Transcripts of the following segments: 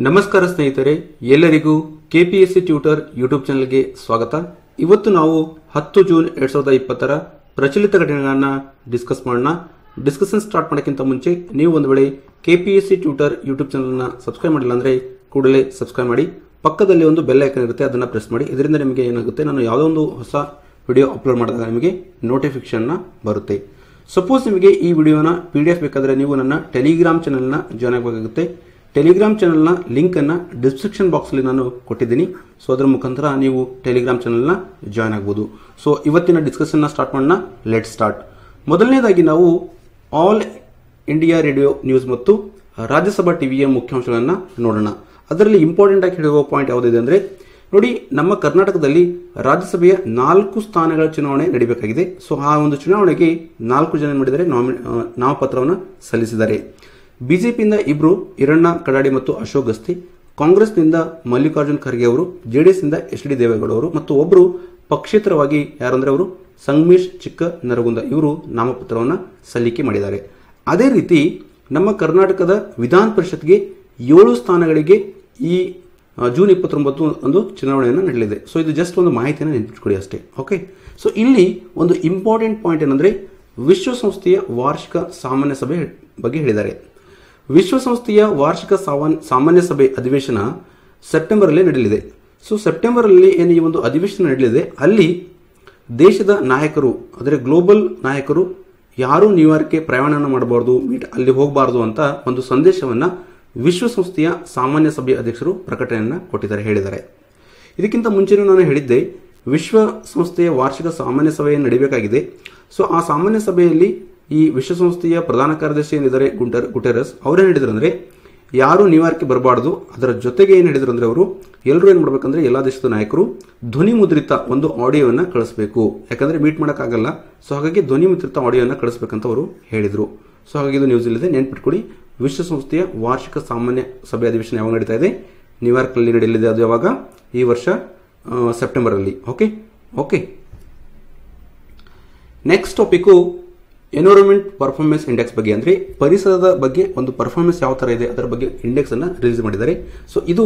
ನಮಸ್ಕಾರ ಸ್ನೇಹಿತರೆ, ಎಲ್ಲರಿಗೂ ಕೆಪಿಎಸ್ಸಿ ಟ್ಯೂಟರ್ ಯೂಟ್ಯೂಬ್ ಚಾನೆಲ್ಗೆ ಸ್ವಾಗತ. ಇವತ್ತು ನಾವು 10 ಜೂನ್ 2020 ಪ್ರಚಲಿತ ಘಟನೆಗಳನ್ನು ಡಿಸ್ಕಸ್ ಮಾಡೋಣ. ಡಿಸ್ಕಷನ್ ಸ್ಟಾರ್ಟ್ ಮಾಡೋಕ್ಕಿಂತ ಮುಂಚೆ ನೀವು ಒಂದು ವೇಳೆ ಕೆಪಿಎಸ್ಸಿ ಟ್ಯೂಟರ್ ಯೂಟ್ಯೂಬ್ ಚಾನೆಲ್ನ ಸಬ್ಸ್ಕ್ರೈಬ್ ಮಾಡಿಲ್ಲ ಅಂದರೆ ಕೂಡಲೇ ಸಬ್ಸ್ಕ್ರೈಬ್ ಮಾಡಿ. ಪಕ್ಕದಲ್ಲಿ ಒಂದು ಬೆಲ್ ಐಕನ್ ಇರುತ್ತೆ, ಅದನ್ನು ಪ್ರೆಸ್ ಮಾಡಿ. ಇದರಿಂದ ನಿಮಗೆ ಏನಾಗುತ್ತೆ, ನಾನು ಯಾವುದೋ ಒಂದು ಹೊಸ ವಿಡಿಯೋ ಅಪ್ಲೋಡ್ ಮಾಡಿದಾಗ ನಿಮಗೆ ನೋಟಿಫಿಕೇಶನ್ ಬರುತ್ತೆ. ಸಪೋಸ್ ನಿಮಗೆ ಈ ವಿಡಿಯೋನ PDF ಬೇಕಾದರೆ ನೀವು ನನ್ನ ಟೆಲಿಗ್ರಾಮ್ ಚಾನೆಲ್ನ ಜಾಯ್ನ್ ಆಗಬೇಕಾಗುತ್ತೆ. ಟೆಲಿಗ್ರಾಮ್ ಚಾನೆಲ್ನ ಲಿಂಕನ್ನು ಡಿಸ್ಕ್ರಿಪ್ಷನ್ ಬಾಕ್ಸಲ್ಲಿ ನಾನು ಕೊಟ್ಟಿದ್ದೀನಿ. ಸೊ ಅದರ ಮುಖಾಂತರ ನೀವು ಟೆಲಿಗ್ರಾಮ್ ಚಾನೆಲ್ನ ಜಾಯ್ನ್ ಆಗ್ಬೋದು. ಸೊ ಇವತ್ತಿನ ಡಿಸ್ಕಷನ್ನ ಸ್ಟಾರ್ಟ್ ಮಾಡೋಣ. Let start. ಮೊದಲನೇದಾಗಿ ನಾವು ಆಲ್ ಇಂಡಿಯಾ ರೇಡಿಯೋ ನ್ಯೂಸ್ ಮತ್ತು ರಾಜ್ಯಸಭಾ ಟಿವಿಯ ಮುಖ್ಯಾಂಶಗಳನ್ನು ನೋಡೋಣ. ಅದರಲ್ಲಿ ಇಂಪಾರ್ಟೆಂಟ್ ಆಗಿ ಹೇಳುವ ಪಾಯಿಂಟ್ ಯಾವುದಿದೆ ಅಂದರೆ, ನೋಡಿ, ನಮ್ಮ ಕರ್ನಾಟಕದಲ್ಲಿ ರಾಜ್ಯಸಭೆಯ 4 ಸ್ಥಾನಗಳ ಚುನಾವಣೆ ನಡೀಬೇಕಾಗಿದೆ. ಸೊ ಆ ಒಂದು ಚುನಾವಣೆಗೆ 4 ಜನ ಮಾಡಿದರೆ ನಾಮಪತ್ರವನ್ನು ಸಲ್ಲಿಸಿದ್ದಾರೆ. ಬಿಜೆಪಿಯಿಂದ ಇಬ್ರು, ಈರಣ್ಣ ಕಡಾಡಿ ಮತ್ತು ಅಶೋಕ್ ಗಸ್ತಿ. ಕಾಂಗ್ರೆಸ್ನಿಂದ ಮಲ್ಲಿಕಾರ್ಜುನ್ ಖರ್ಗೆ ಅವರು, ಜೆಡಿಎಸ್ನಿಂದ HD ದೇವೇಗೌಡ ಅವರು ಮತ್ತು ಒಬ್ಬರು ಪಕ್ಷೇತರವಾಗಿ ಯಾರಂದ್ರೆ ಅವರು ಸಂಗಮೇಶ್ ಚಿಕ್ಕ ನರಗುಂದ, ಇವರು ನಾಮಪತ್ರವನ್ನು ಸಲ್ಲಿಕೆ ಮಾಡಿದ್ದಾರೆ. ಅದೇ ರೀತಿ ನಮ್ಮ ಕರ್ನಾಟಕದ ವಿಧಾನ ಪರಿಷತ್ಗೆ 7 ಸ್ಥಾನಗಳಿಗೆ ಈ ಜೂನ್ 29 ಒಂದು ಚುನಾವಣೆಯನ್ನು ನಡೆಯಲಿದೆ. ಸೊ ಇದು ಜಸ್ಟ್ ಒಂದು ಮಾಹಿತಿಯನ್ನು ನೆನಪಿಟ್ಕೊಳ್ಳಿ ಅಷ್ಟೇ. ಓಕೆ. ಸೊ ಇಲ್ಲಿ ಒಂದು ಇಂಪಾರ್ಟೆಂಟ್ ಪಾಯಿಂಟ್ ಏನಂದ್ರೆ, ವಿಶ್ವಸಂಸ್ಥೆಯ ವಾರ್ಷಿಕ ಸಾಮಾನ್ಯ ಸಭೆ ಬಗ್ಗೆ ಹೇಳಿದ್ದಾರೆ. ವಿಶ್ವಸಂಸ್ಥೆಯ ವಾರ್ಷಿಕ ಸಾಮಾನ್ಯ ಸಭೆ ಅಧಿವೇಶನ ಸೆಪ್ಟೆಂಬರ್ ಅಲ್ಲಿ ನಡೆಯಲಿದೆ. ಸೊ ಸೆಪ್ಟೆಂಬರ್ ಅಲ್ಲಿ ಏನು ಈ ಒಂದು ಅಧಿವೇಶನ ನಡೆಯಲಿದೆ, ಅಲ್ಲಿ ದೇಶದ ನಾಯಕರು ಅಂದರೆ ಗ್ಲೋಬಲ್ ನಾಯಕರು ಯಾರು ನ್ಯೂಯಾರ್ಕ್ಗೆ ಪ್ರಯಾಣ ಮಾಡಬಾರ್ದು, ಅಲ್ಲಿ ಹೋಗಬಾರ್ದು ಅಂತ ಒಂದು ಸಂದೇಶವನ್ನ ವಿಶ್ವಸಂಸ್ಥೆಯ ಸಾಮಾನ್ಯ ಸಭೆಯ ಅಧ್ಯಕ್ಷರು ಪ್ರಕಟಣೆಯನ್ನ ಕೊಟ್ಟಿದ್ದಾರೆ, ಹೇಳಿದ್ದಾರೆ. ಇದಕ್ಕಿಂತ ಮುಂಚೆನೂ ನಾನು ಹೇಳಿದ್ದೆ, ವಿಶ್ವಸಂಸ್ಥೆಯ ವಾರ್ಷಿಕ ಸಾಮಾನ್ಯ ಸಭೆ ನಡೀಬೇಕಾಗಿದೆ. ಸೊ ಆ ಸಾಮಾನ್ಯ ಸಭೆಯಲ್ಲಿ ಈ ವಿಶ್ವಸಂಸ್ಥೆಯ ಪ್ರಧಾನ ಕಾರ್ಯದರ್ಶಿ ಏನಿದ್ದಾರೆ ಗುಟೆರಸ್, ಅವ್ರೇನು ಹೇಳಿದ್ರು ಅಂದ್ರೆ, ಯಾರು ನ್ಯೂಯಾರ್ಕ್ಗೆ ಬರಬಾರ್ದು. ಅದರ ಜೊತೆಗೆ ಏನು ಹೇಳಿದ್ರು ಅಂದ್ರೆ, ಅವರು ಎಲ್ಲರೂ ಏನು ಮಾಡ್ಬೇಕಂದ್ರೆ, ಎಲ್ಲಾ ದೇಶದ ನಾಯಕರು ಧ್ವನಿ ಮುದ್ರಿತ ಒಂದು ಆಡಿಯೋವನ್ನ ಕಳಿಸಬೇಕು. ಯಾಕಂದ್ರೆ ಮೀಟ್ ಮಾಡೋಕ್ಕಾಗಲ್ಲ. ಸೊ ಹಾಗಾಗಿ ಧ್ವನಿ ಮುದ್ರಿತ ಆಡಿಯೋವನ್ನ ಕಳಿಸಬೇಕಂತ ಅವರು ಹೇಳಿದ್ರು. ಸೊ ಹಾಗಾಗಿ ಇದು ನ್ಯೂಸ್ ಇಲ್ಲಿದೆ, ನೆನ್ಪಿಟ್ಕೊಳ್ಳಿ. ವಿಶ್ವಸಂಸ್ಥೆಯ ವಾರ್ಷಿಕ ಸಾಮಾನ್ಯ ಸಭೆ ಅಧಿವೇಶನ ಯಾವಾಗ ನಡೀತಾ ಇದೆ? ನ್ಯೂಯಾರ್ಕ್ ನಲ್ಲಿ ನಡೆಯಲಿದೆ. ಅದು ಯಾವಾಗ? ಈ ವರ್ಷ ಸೆಪ್ಟೆಂಬರ್ ಅಲ್ಲಿ. Okay okay. Next topic environment performance index ಬಗ್ಗೆ, ಅಂದ್ರೆ ಪರಿಸರದ ಬಗ್ಗೆ ಒಂದು ಪರ್ಫಾರ್ಮೆನ್ಸ್ ಯಾವ ತರ ಇದೆ ಅದರ ಬಗ್ಗೆ ಇಂಡೆಕ್ಸ್ ಅನ್ನ ರಿಲೀಸ್ ಮಾಡಿದ್ದಾರೆ. ಸೊ ಇದು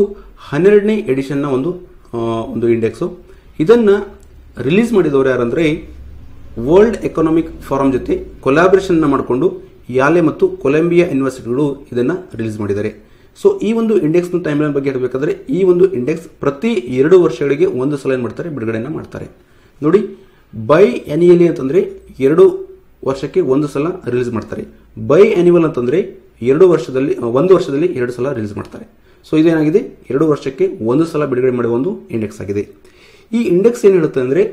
12ನೇ ಎಡಿಷನ್ ನ ಒಂದು ಇಂಡೆಕ್ಸ್. ಇದನ್ನ ರಿಲೀಸ್ ಮಾಡಿದವರು ಯಾರಂದ್ರೆ, ವರ್ಲ್ಡ್ ಎಕನಾಮಿಕ್ ಫೋರಂ ಜೊತೆ ಕೊಲಾಬರೇಷನ್ ಮಾಡಿಕೊಂಡು ಯಾಲೆ ಮತ್ತು ಕೊಲಂಬಿಯಾ ಯೂನಿವರ್ಸಿಟಿಗಳು ಇದನ್ನ ರಿಲೀಸ್ ಮಾಡಿದ್ದಾರೆ. ಸೊ ಈ ಒಂದು ಇಂಡೆಕ್ಸ್ ನ ಟೈಮ್ ಲೈನ್ ಬಗ್ಗೆ ಹೇಳಬೇಕಾದ್ರೆ, ಈ ಒಂದು ಇಂಡೆಕ್ಸ್ ಪ್ರತಿ 2 ವರ್ಷಗಳಿಗೆ ಒಂದು ಸಲ ಏನ್ ಮಾಡ್ತಾರೆ, ಬಿಡುಗಡೆಯನ್ನ ಮಾಡ್ತಾರೆ. ನೋಡಿ, ಬೈ ಆನ್ಯುಯಲಿ ಅಂತಂದ್ರೆ 2 ವರ್ಷಕ್ಕೆ ಒಂದು ಸಲ ರಿಲೀಸ್ ಮಾಡ್ತಾರೆ. ಬೈ ಆನ್ಯುವಲ್ ಅಂತಂದ್ರೆ 1 ವರ್ಷದಲ್ಲಿ 2 ಸಲ ರಿಲೀಸ್ ಮಾಡ್ತಾರೆ. ಸೊ ಇದೇನಾಗಿದೆ, 2 ವರ್ಷಕ್ಕೆ ಒಂದು ಸಲ ಬಿಡುಗಡೆ ಮಾಡುವ ಒಂದು ಇಂಡೆಕ್ಸ್ ಆಗಿದೆ. ಈ ಇಂಡೆಕ್ಸ್ ಏನ್ ಹೇಳುತ್ತೆ ಅಂದ್ರೆ,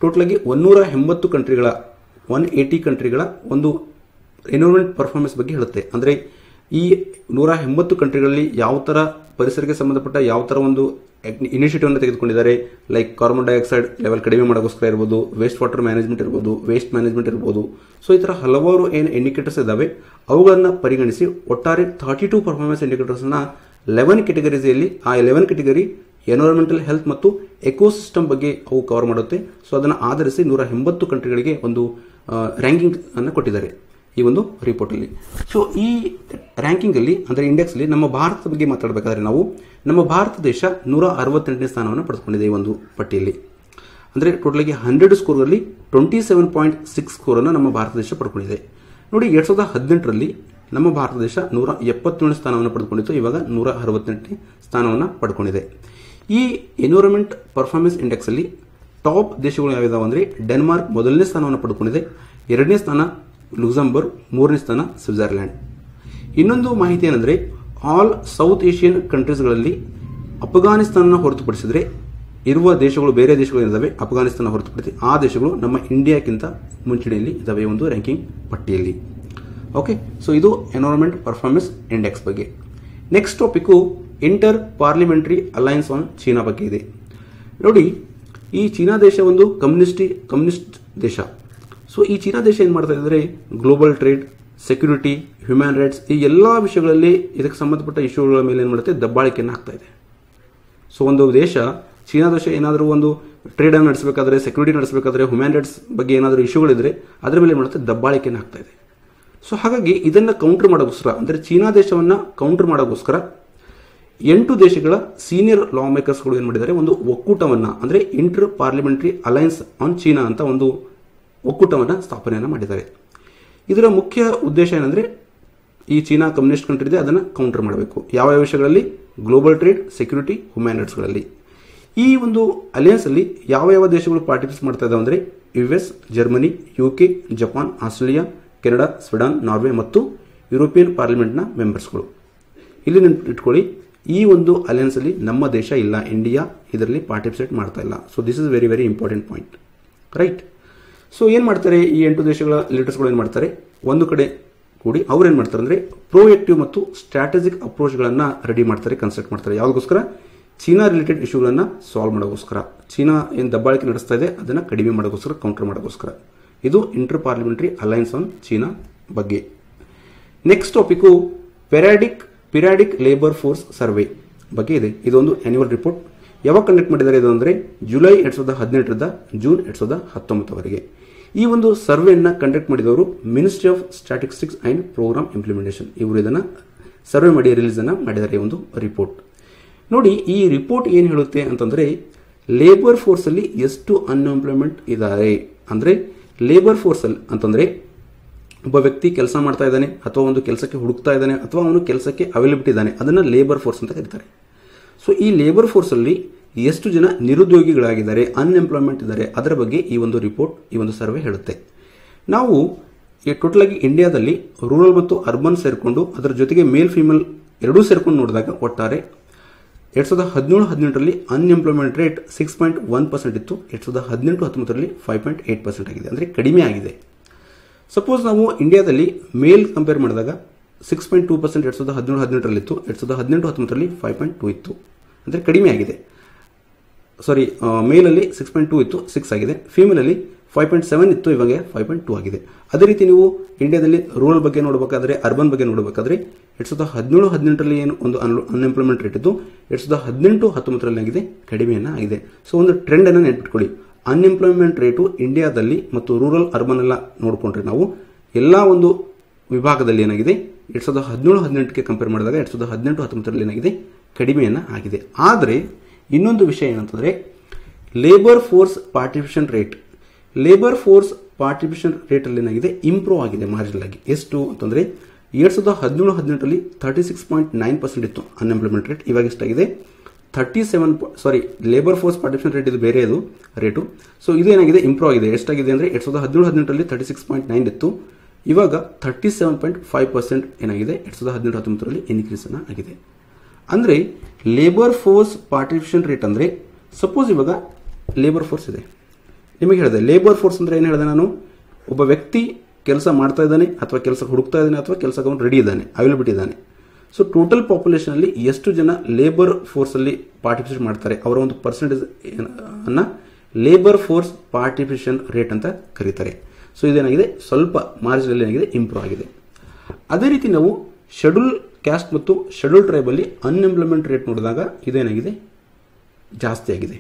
ಟೋಟಲ್ ಆಗಿ 180 ಕಂಟ್ರಿಗಳ 180 ಕಂಟ್ರಿಗಳ ಒಂದು ಎನ್ವಿರಾನ್ಮೆಂಟ್ ಪರ್ಫಾರ್ಮೆನ್ಸ್ ಬಗ್ಗೆ ಹೇಳುತ್ತೆ. ಅಂದ್ರೆ ಈ 180 ಕಂಟ್ರಿಗಳಲ್ಲಿ ಯಾವ ತರ ಪರಿಸರಕ್ಕೆ ಸಂಬಂಧಪಟ್ಟ ಯಾವ ತರ ಒಂದು ಇನಿಷಿಯೇಟಿವ್ ಅನ್ನು ತೆಗೆದುಕೊಂಡಿದ್ದಾರೆ. ಲೈಕ್ ಕಾರ್ಬನ್ ಡೈಆಕ್ಸೈಡ್ ಲೆವೆಲ್ ಕಡಿಮೆ ಮಾಡೋಕ್ಕೋಸ್ಕರ ಇರ್ಬೋದು, ವೇಸ್ಟ್ ವಾಟರ್ ಮ್ಯಾನೇಜ್ಮೆಂಟ್ ಇರ್ಬೋದು, ವೇಸ್ಟ್ ಮ್ಯಾನೇಜ್ಮೆಂಟ್ ಇರ್ಬೋದು. ಸೊ ಈ ತರ ಹಲವಾರು ಏನು ಇಂಡಿಕೇಟರ್ಸ್ ಇದಾವೆ, ಅವುಗಳನ್ನ ಪರಿಗಣಿಸಿ ಒಟ್ಟಾರೆ 32 ಪರ್ಫಾರ್ಮೆನ್ಸ್ ಇಂಡಿಕೇಟರ್ಸ್ ನ 11 ಕೆಟಗರೀಸಿಯಲ್ಲಿ, ಆ 11 ಕೆಟಗರಿ ಎನ್ವಿರಾನ್ಮೆಂಟಲ್ ಹೆಲ್ತ್ ಮತ್ತು ಎಕೋಸಿಸ್ಟಮ್ ಬಗ್ಗೆ ಅವು ಕವರ್ ಮಾಡುತ್ತೆ. ಸೊ ಅದನ್ನು ಆಧರಿಸಿ 180 ಕಂಟ್ರಿಗಳಿಗೆ ಒಂದು ರ್ಯಾಂಕಿಂಗ್ ಅನ್ನು ಕೊಟ್ಟಿದ್ದಾರೆ ಈ ಒಂದು ರಿಪೋರ್ಟ್ ಅಲ್ಲಿ. ಸೊ ಈ ರ್ಯಾಂಕಿಂಗ್ ಅಲ್ಲಿ ಅಂದ್ರೆ ಇಂಡೆಕ್ಸ್ ಅಲ್ಲಿ ನಮ್ಮ ಭಾರತದ ಬಗ್ಗೆ ಮಾತಾಡಬೇಕಾದ್ರೆ, ನಾವು ನಮ್ಮ ಭಾರತ ದೇಶ 168ನೇ ಸ್ಥಾನವನ್ನು ಪಡೆದುಕೊಂಡಿದೆ ಈ ಒಂದು ಪಟ್ಟಿಯಲ್ಲಿ. ಅಂದ್ರೆ ಟೋಟಲ್ ಆಗಿ 100 ಸ್ಕೋರ್ ಅಲ್ಲಿ 27.6 ಸ್ಕೋರ್ ಅನ್ನು ನಮ್ಮ ಭಾರತ ದೇಶ ಪಡ್ಕೊಂಡಿದೆ. ನೋಡಿ, 2018ರಲ್ಲಿ ನಮ್ಮ ಭಾರತ ದೇಶ 177ನೇ ಸ್ಥಾನವನ್ನು ಪಡೆದುಕೊಂಡಿತ್ತು, ಇವಾಗ 168ನೇ ಸ್ಥಾನವನ್ನು ಪಡ್ಕೊಂಡಿದೆ. ಈ ಎನ್ವಿರಾನ್ಮೆಂಟ್ ಪರ್ಫಾರ್ಮೆನ್ಸ್ ಇಂಡೆಕ್ಸ್ ಅಲ್ಲಿ ಟಾಪ್ ದೇಶಗಳು ಯಾವ್ಯಾವ ಅಂದ್ರೆ, ಡೆನ್ಮಾರ್ಕ್ 1ನೇ ಸ್ಥಾನವನ್ನು ಪಡೆದುಕೊಂಡಿದೆ, 2ನೇ ಸ್ಥಾನ ಲುಕ್ಸಂಬರ್ಗ್, 3ನೇ ಸ್ಥಾನ ಸ್ವಿಟ್ಜರ್ಲ್ಯಾಂಡ್. ಇನ್ನೊಂದು ಮಾಹಿತಿ ಏನಂದ್ರೆ, ಆಲ್ ಸೌತ್ ಏಷಿಯನ್ ಕಂಟ್ರೀಸ್ಗಳಲ್ಲಿ ಅಫ್ಘಾನಿಸ್ತಾನ ಹೊರತುಪಡಿಸಿದ್ರೆ ಇರುವ ದೇಶಗಳು, ಬೇರೆ ದೇಶಗಳು ಏನಿದಾವೆ ಅಫ್ಘಾನಿಸ್ತಾನ ಹೊರತುಪಡಿಸಿ ಆ ದೇಶಗಳು ನಮ್ಮ ಇಂಡಿಯಾಕ್ಕಿಂತ ಮುಂಚೂಣಿಯಲ್ಲಿ ಇದಾವೆ ಒಂದು ರ್ಯಾಂಕಿಂಗ್ ಪಟ್ಟಿಯಲ್ಲಿ. ಓಕೆ. ಸೊ ಇದು ಎನ್ವಿರಾನ್ಮೆಂಟ್ ಪರ್ಫಾರ್ಮೆನ್ಸ್ ಇಂಡೆಕ್ಸ್ ಬಗ್ಗೆ. Next topic inter parliamentary alliance on China ಬಗ್ಗೆ ಇದೆ. ನೋಡಿ, ಈ ಚೀನಾ ದೇಶ ಒಂದು ಕಮ್ಯುನಿಸ್ಟ್ ದೇಶ. ಸೊ ಈ ಚೀನಾ ದೇಶ ಏನ್ ಮಾಡ್ತಾ ಇದ್ದಾರೆ, global trade, security, human rights, ಈ ಎಲ್ಲಾ ವಿಷಯಗಳಲ್ಲಿ ಇದಕ್ಕೆ ಸಂಬಂಧಪಟ್ಟ ಇಶ್ಯೂಗಳ ಮೇಲೆ ಏನ್ ಮಾಡುತ್ತೆ, ದಬ್ಬಾಳಿಕೆಯನ್ನು ಹಾಕ್ತಾ ಇದೆ. ಸೊ ಒಂದು ದೇಶ, ಚೀನಾ ದೇಶ ಏನಾದರೂ ಒಂದು ಟ್ರೇಡ್ ಅನ್ನು ನಡೆಸಬೇಕಾದ್ರೆ, ಸೆಕ್ಯೂರಿಟಿ ನಡೆಸಬೇಕಾದ್ರೆ, ಹ್ಯೂಮನ್ ರೈಟ್ಸ್ ಬಗ್ಗೆ ಏನಾದರೂ ಇಶ್ಯೂಗಳಿದ್ರೆ ಅದರ ಮೇಲೆ ಏನ್ ಮಾಡುತ್ತೆ, ದಬ್ಬಾಳಿಕೆಯನ್ನು ಹಾಕ್ತಾ ಇದೆ. ಸೊ ಹಾಗಾಗಿ ಇದನ್ನ ಕೌಂಟರ್ ಮಾಡೋಕ್ಕೋಸ್ಕರ, ಅಂದ್ರೆ ಚೀನಾ ದೇಶವನ್ನ ಕೌಂಟರ್ ಮಾಡೋಕ್ಕೋಸ್ಕರ 8 ದೇಶಗಳ ಸೀನಿಯರ್ ಲಾ ಮೇಕರ್ಸ್ಗಳು ಏನು ಮಾಡಿದ್ದಾರೆ, ಒಂದು ಒಕ್ಕೂಟವನ್ನ ಅಂದ್ರೆ inter parliamentary alliance on China ಅಂತ ಒಂದು ಒಕ್ಕೂಟವನ್ನ ಸ್ಥಾಪನೆಯನ್ನು ಮಾಡಿದ್ದಾರೆ. ಇದರ ಮುಖ್ಯ ಉದ್ದೇಶ ಏನಂದ್ರೆ ಈ ಚೀನಾ ಕಮ್ಯುನಿಸ್ಟ್ ಕಂಟ್ರಿ ಇದೆ ಅದನ್ನು ಕೌಂಟರ್ ಮಾಡಬೇಕು. ಯಾವ ವಿಷಯಗಳಲ್ಲಿ? ಗ್ಲೋಬಲ್ ಟ್ರೇಡ್, ಸೆಕ್ಯೂರಿಟಿ, ಹ್ಯೂಮನ್ ರೈಟ್ಸ್ಗಳಲ್ಲಿ. ಈ ಒಂದು ಅಲಯನ್ಸ್ ಅಲ್ಲಿ ಯಾವ ದೇಶಗಳು ಪಾರ್ಟಿಸಿಪೇಟ್ ಮಾಡ್ತಾ ಇದಾವೆ ಅಂದ್ರೆ US, Germany, UK, Japan, Australia, Canada, Sweden, Norway ಮತ್ತು ಯುರೋಪಿಯನ್ ಪಾರ್ಲಿಮೆಂಟ್ನ ಮೆಂಬರ್ಸ್ಗಳು. ಇಲ್ಲಿ ಇಟ್ಕೊಳ್ಳಿ, ಈ ಒಂದು ಅಲಯನ್ಸ್ ಅಲ್ಲಿ ನಮ್ಮ ದೇಶ ಇಲ್ಲ, ಇಂಡಿಯಾ ಇದರಲ್ಲಿ ಪಾರ್ಟಿಸಿಪೇಟ್ ಮಾಡ್ತಾ ಇಲ್ಲ. So this is very very important point, right? So ಏನು ಮಾಡ್ತಾರೆ ಈ 8 ದೇಶಗಳ ಲೀಡರ್ಸ್ಗಳು ಏನು ಮಾಡ್ತಾರೆ, ಒಂದು ಕಡೆ ಕೂಡಿ ಅವ್ರು ಏನು ಮಾಡ್ತಾರೆ ಅಂದರೆ ಪ್ರೋಎಕ್ಟಿವ್ ಮತ್ತು ಸ್ಟ್ರಾಟಜಿಕ್ ಅಪ್ರೋಚ್ಗಳನ್ನು ರೆಡಿ ಮಾಡ್ತಾರೆ, ಕನ್ಸ್ಟ್ರಕ್ಟ್ ಮಾಡ್ತಾರೆ. ಯಾವುದಕ್ಕೋಸ್ಕರ? ಚೀನಾ ರಿಲೇಟೆಡ್ ಇಶ್ಯೂಗಳನ್ನು ಸಾಲ್ವ್ ಮಾಡೋಕ್ಕೋಸ್ಕರ, ಚೀನಾ ಏನು ದಬ್ಬಾಳಿಕೆ ನಡೆಸ್ತಾ ಇದೆ ಅದನ್ನು ಕಡಿಮೆ ಮಾಡೋಕ್ಕೋಸ್ಕರ, ಕೌಂಟರ್ ಮಾಡೋಕ್ಕೋಸ್ಕರ. ಇದು inter parliamentary alliance on China ಬಗ್ಗೆ. Next topic periodic labour force survey ಬಗ್ಗೆ ಇದೆ. ಇದೊಂದು ಆನ್ಯುವಲ್ ರಿಪೋರ್ಟ್. ಯಾವಾಗ ಕಂಡಕ್ಟ್ ಮಾಡಿದ್ದಾರೆ ಇದು ಅಂದರೆ ಜುಲೈ 2018ರಿಂದ ಜೂನ್ 2019ವರೆಗೆ. ಈ ಒಂದು ಸರ್ವೆಯನ್ನು ಕಂಡಕ್ಟ್ ಮಾಡಿದವರು ministry of statistics and programme implementation. ಇವರು ಇದನ್ನು ಸರ್ವೆ ಮಾಡಿ ರಿಲೀಸ್ ಅನ್ನು ಮಾಡಿದ್ದಾರೆ ಒಂದು ರಿಪೋರ್ಟ್. ನೋಡಿ ಈ ರಿಪೋರ್ಟ್ ಏನು ಹೇಳುತ್ತೆ ಅಂತಂದ್ರೆ ಲೇಬರ್ ಫೋರ್ಸ್ ಅಲ್ಲಿ ಎಷ್ಟು ಅನ್ಎಂಪ್ಲಾಯ್ಮೆಂಟ್ ಇದ್ದಾರೆ ಅಂದ್ರೆ ಲೇಬರ್ ಫೋರ್ಸ್ ಅಲ್ಲಿ ಅಂತಂದ್ರೆ ಒಬ್ಬ ವ್ಯಕ್ತಿ ಕೆಲಸ ಮಾಡ್ತಾ ಇದ್ದಾನೆ ಅಥವಾ ಒಂದು ಕೆಲಸಕ್ಕೆ ಹುಡುಕ್ತಾ ಇದ್ದಾನೆ ಅಥವಾ ಅವನು ಕೆಲಸಕ್ಕೆ ಅವೈಲಬಿಲಿಟಿ ಇದ್ದಾನೆ, ಅದನ್ನ ಲೇಬರ್ ಫೋರ್ಸ್ ಅಂತ ಕರೀತಾರೆ. ಸೊ ಈ ಲೇಬರ್ ಫೋರ್ಸ್ ಅಲ್ಲಿ ಎಷ್ಟು ಜನ ನಿರುದ್ಯೋಗಿಗಳಾಗಿದ್ದಾರೆ, ಅನ್ಎಂಪ್ಲಾಯ್ಮೆಂಟ್ ಇದ್ದಾರೆ, ಅದರ ಬಗ್ಗೆ ಈ ಒಂದು ರಿಪೋರ್ಟ್, ಈ ಒಂದು ಸರ್ವೆ ಹೇಳುತ್ತೆ. ನಾವು ಟೋಟಲ್ ಆಗಿ ಇಂಡಿಯಾದಲ್ಲಿ ರೂರಲ್ ಮತ್ತು ಅರ್ಬನ್ ಸೇರಿಕೊಂಡು ಅದರ ಜೊತೆಗೆ ಮೇಲ್ ಫಿಮೇಲ್ ಎರಡೂ ಸೇರ್ಕೊಂಡು ನೋಡಿದಾಗ ಒಟ್ಟಾರೆ 2017-18ರಲ್ಲಿ ಅನ್ಎಂಪ್ಲಾಯ್ಮೆಂಟ್ ರೇಟ್ 6.1% ಇತ್ತು. 2018-19ರಲ್ಲಿ 5.8% ಆಗಿದೆ, ಅಂದರೆ ಕಡಿಮೆ ಆಗಿದೆ. ಸಪೋಸ್ ನಾವು ಇಂಡಿಯಾದಲ್ಲಿ ಮೇಲ್ ಕಂಪೇರ್ ಮಾಡಿದಾಗ 6.2% 2017-18ರಲ್ಲಿ ಇತ್ತು, 2018-19ರಲ್ಲಿ 5.2 ಇತ್ತು, ಅಂದರೆ ಕಡಿಮೆ ಆಗಿದೆ. ಸಾರಿ, ಮೇಲಲ್ಲಿ 6.2 ಇತ್ತು, 6 ಆಗಿದೆ. ಫೀಮೇಲಲ್ಲಿ 5.7 ಇತ್ತು, ಇವಾಗ 5.2 ಆಗಿದೆ. ಅದೇ ರೀತಿ ನೀವು ಇಂಡಿಯಾದಲ್ಲಿ ರೂರಲ್ ಬಗ್ಗೆ ನೋಡಬೇಕಾದ್ರೆ, ಅರ್ಬನ್ ಬಗ್ಗೆ ನೋಡಬೇಕಾದ್ರೆ 2017-18ರಲ್ಲಿ ಏನು ಒಂದು ಅನ್ಎಂಪ್ಲಾಯ್ಮೆಂಟ್ ರೇಟ್ ಇತ್ತು, 2018-19ರಲ್ಲಿ ಆಗಿದೆ, ಕಡಿಮೆಯನ್ನ ಆಗಿದೆ. ಸೊ ಒಂದು ಟ್ರೆಂಡ್ ಅನ್ನು ನೆನಪಿಟ್ಕೊಳ್ಳಿ. ಅನ್ಎಂಪ್ಲಾಯ್ಮೆಂಟ್ ರೇಟು ಇಂಡಿಯಾದಲ್ಲಿ ಮತ್ತು ರೂರಲ್ ಅರ್ಬನ್ ಎಲ್ಲ ನೋಡಿಕೊಂಡ್ರೆ ನಾವು ಎಲ್ಲ ಒಂದು ವಿಭಾಗದಲ್ಲಿ ಏನಾಗಿದೆ 2017-18ಕ್ಕೆ ಕಂಪೇರ್ ಮಾಡಿದಾಗ 2018-19ರಲ್ಲಿ ಏನಾಗಿದೆ, ಕಡಿಮೆಯನ್ನ ಆಗಿದೆ. ಆದರೆ ಇನ್ನೊಂದು ವಿಷಯ ಏನಂತಂದ್ರೆ ಲೇಬರ್ ಫೋರ್ಸ್ ಪಾರ್ಟಿಸಿಪೇಷನ್ ರೇಟ್ ಅಲ್ಲಿ ಏನಾಗಿದೆ, ಇಂಪ್ರೂವ್ ಆಗಿದೆ ಮಾರ್ಜಿನಲ್ ಆಗಿ. ಎಷ್ಟು ಅಂತಂದ್ರೆ 2017-18ರಲ್ಲಿ 36.9% ಇತ್ತು ಅನ್ಎಂಪ್ಲಾಯ್ಮೆಂಟ್ ರೇಟ್, ಇವಾಗ ಎಷ್ಟಾಗಿದೆ 37. ಲೇಬರ್ ಫೋರ್ಸ್ ಪಾರ್ಟಿಸಿಪೇಷನ್ ರೇಟ್ ಇದು ಬೇರೆ ಅದು ರೇಟು. ಸೊ ಇದು ಏನಾಗಿದೆ, ಇಂಪ್ರೂವ್ ಆಗಿದೆ. ಎಷ್ಟಾಗಿದೆ ಅಂದ್ರೆ 2017-18ರಲ್ಲಿ 36.9 ಇತ್ತು, ಇವಾಗ 37.5% ಏನಾಗಿದೆ 2018-19ರಲ್ಲಿ ಇನ್ಕ್ರೀಸ್ ಆಗಿದೆ. ಅಂದ್ರೆ ಲೇಬರ್ ಫೋರ್ಸ್ ಪಾರ್ಟಿಸಿಪೇಷನ್ ರೇಟ್ ಅಂದ್ರೆ ಸಪೋಸ್ ಇವಾಗ ಲೇಬರ್ ಫೋರ್ಸ್ ಇದೆ, ನಿಮಗೆ ಹೇಳಿದೆ ಲೇಬರ್ ಫೋರ್ಸ್ ಅಂದ್ರೆ ಏನು ಹೇಳಿದೆ ನಾನು, ಒಬ್ಬ ವ್ಯಕ್ತಿ ಕೆಲಸ ಮಾಡ್ತಾ ಇದ್ದಾನೆ ಅಥವಾ ಕೆಲಸ ಹುಡುಕ್ತಾ ಇದ್ದಾನೆ ಅಥವಾ ಕೆಲಸಕ್ಕೆ ಅವನು ರೆಡಿ ಇದ್ದಾನೆ, ಅವೈಲಬಿಲಿಟಿ ಇದ್ದಾನೆ. ಸೊ ಟೋಟಲ್ ಪಾಪ್ಯುಲೇಷನ್ ಅಲ್ಲಿ ಎಷ್ಟು ಜನ ಲೇಬರ್ ಫೋರ್ಸ್ ಅಲ್ಲಿ ಪಾರ್ಟಿಸಿಪೇಟ್ ಮಾಡ್ತಾರೆ ಅವರ ಒಂದು ಪರ್ಸೆಂಟೇಜ್ ಅನ್ನ ಲೇಬರ್ ಫೋರ್ಸ್ ಪಾರ್ಟಿಸಿಪೇಷನ್ ರೇಟ್ ಅಂತ ಕರೀತಾರೆ. ಸೊ ಇದೇನಾಗಿದೆ, ಸ್ವಲ್ಪ ಮಾರ್ಜಿನಲ್ ಏನಾಗಿದೆ, ಇಂಪ್ರೂವ್ ಆಗಿದೆ. ಅದೇ ರೀತಿ ನಾವು ಶೆಡ್ಯೂಲ್ ಕ್ಯಾಸ್ಟ್ ಮತ್ತು ಶೆಡ್ಯೂಲ್ ಟ್ರೈಬ್ ಅಲ್ಲಿ ಅನ್ಎಂಪ್ಲಾಯ್ಮೆಂಟ್ ರೇಟ್ ನೋಡಿದಾಗ ಇದೇನಾಗಿದೆ, ಜಾಸ್ತಿ ಆಗಿದೆ.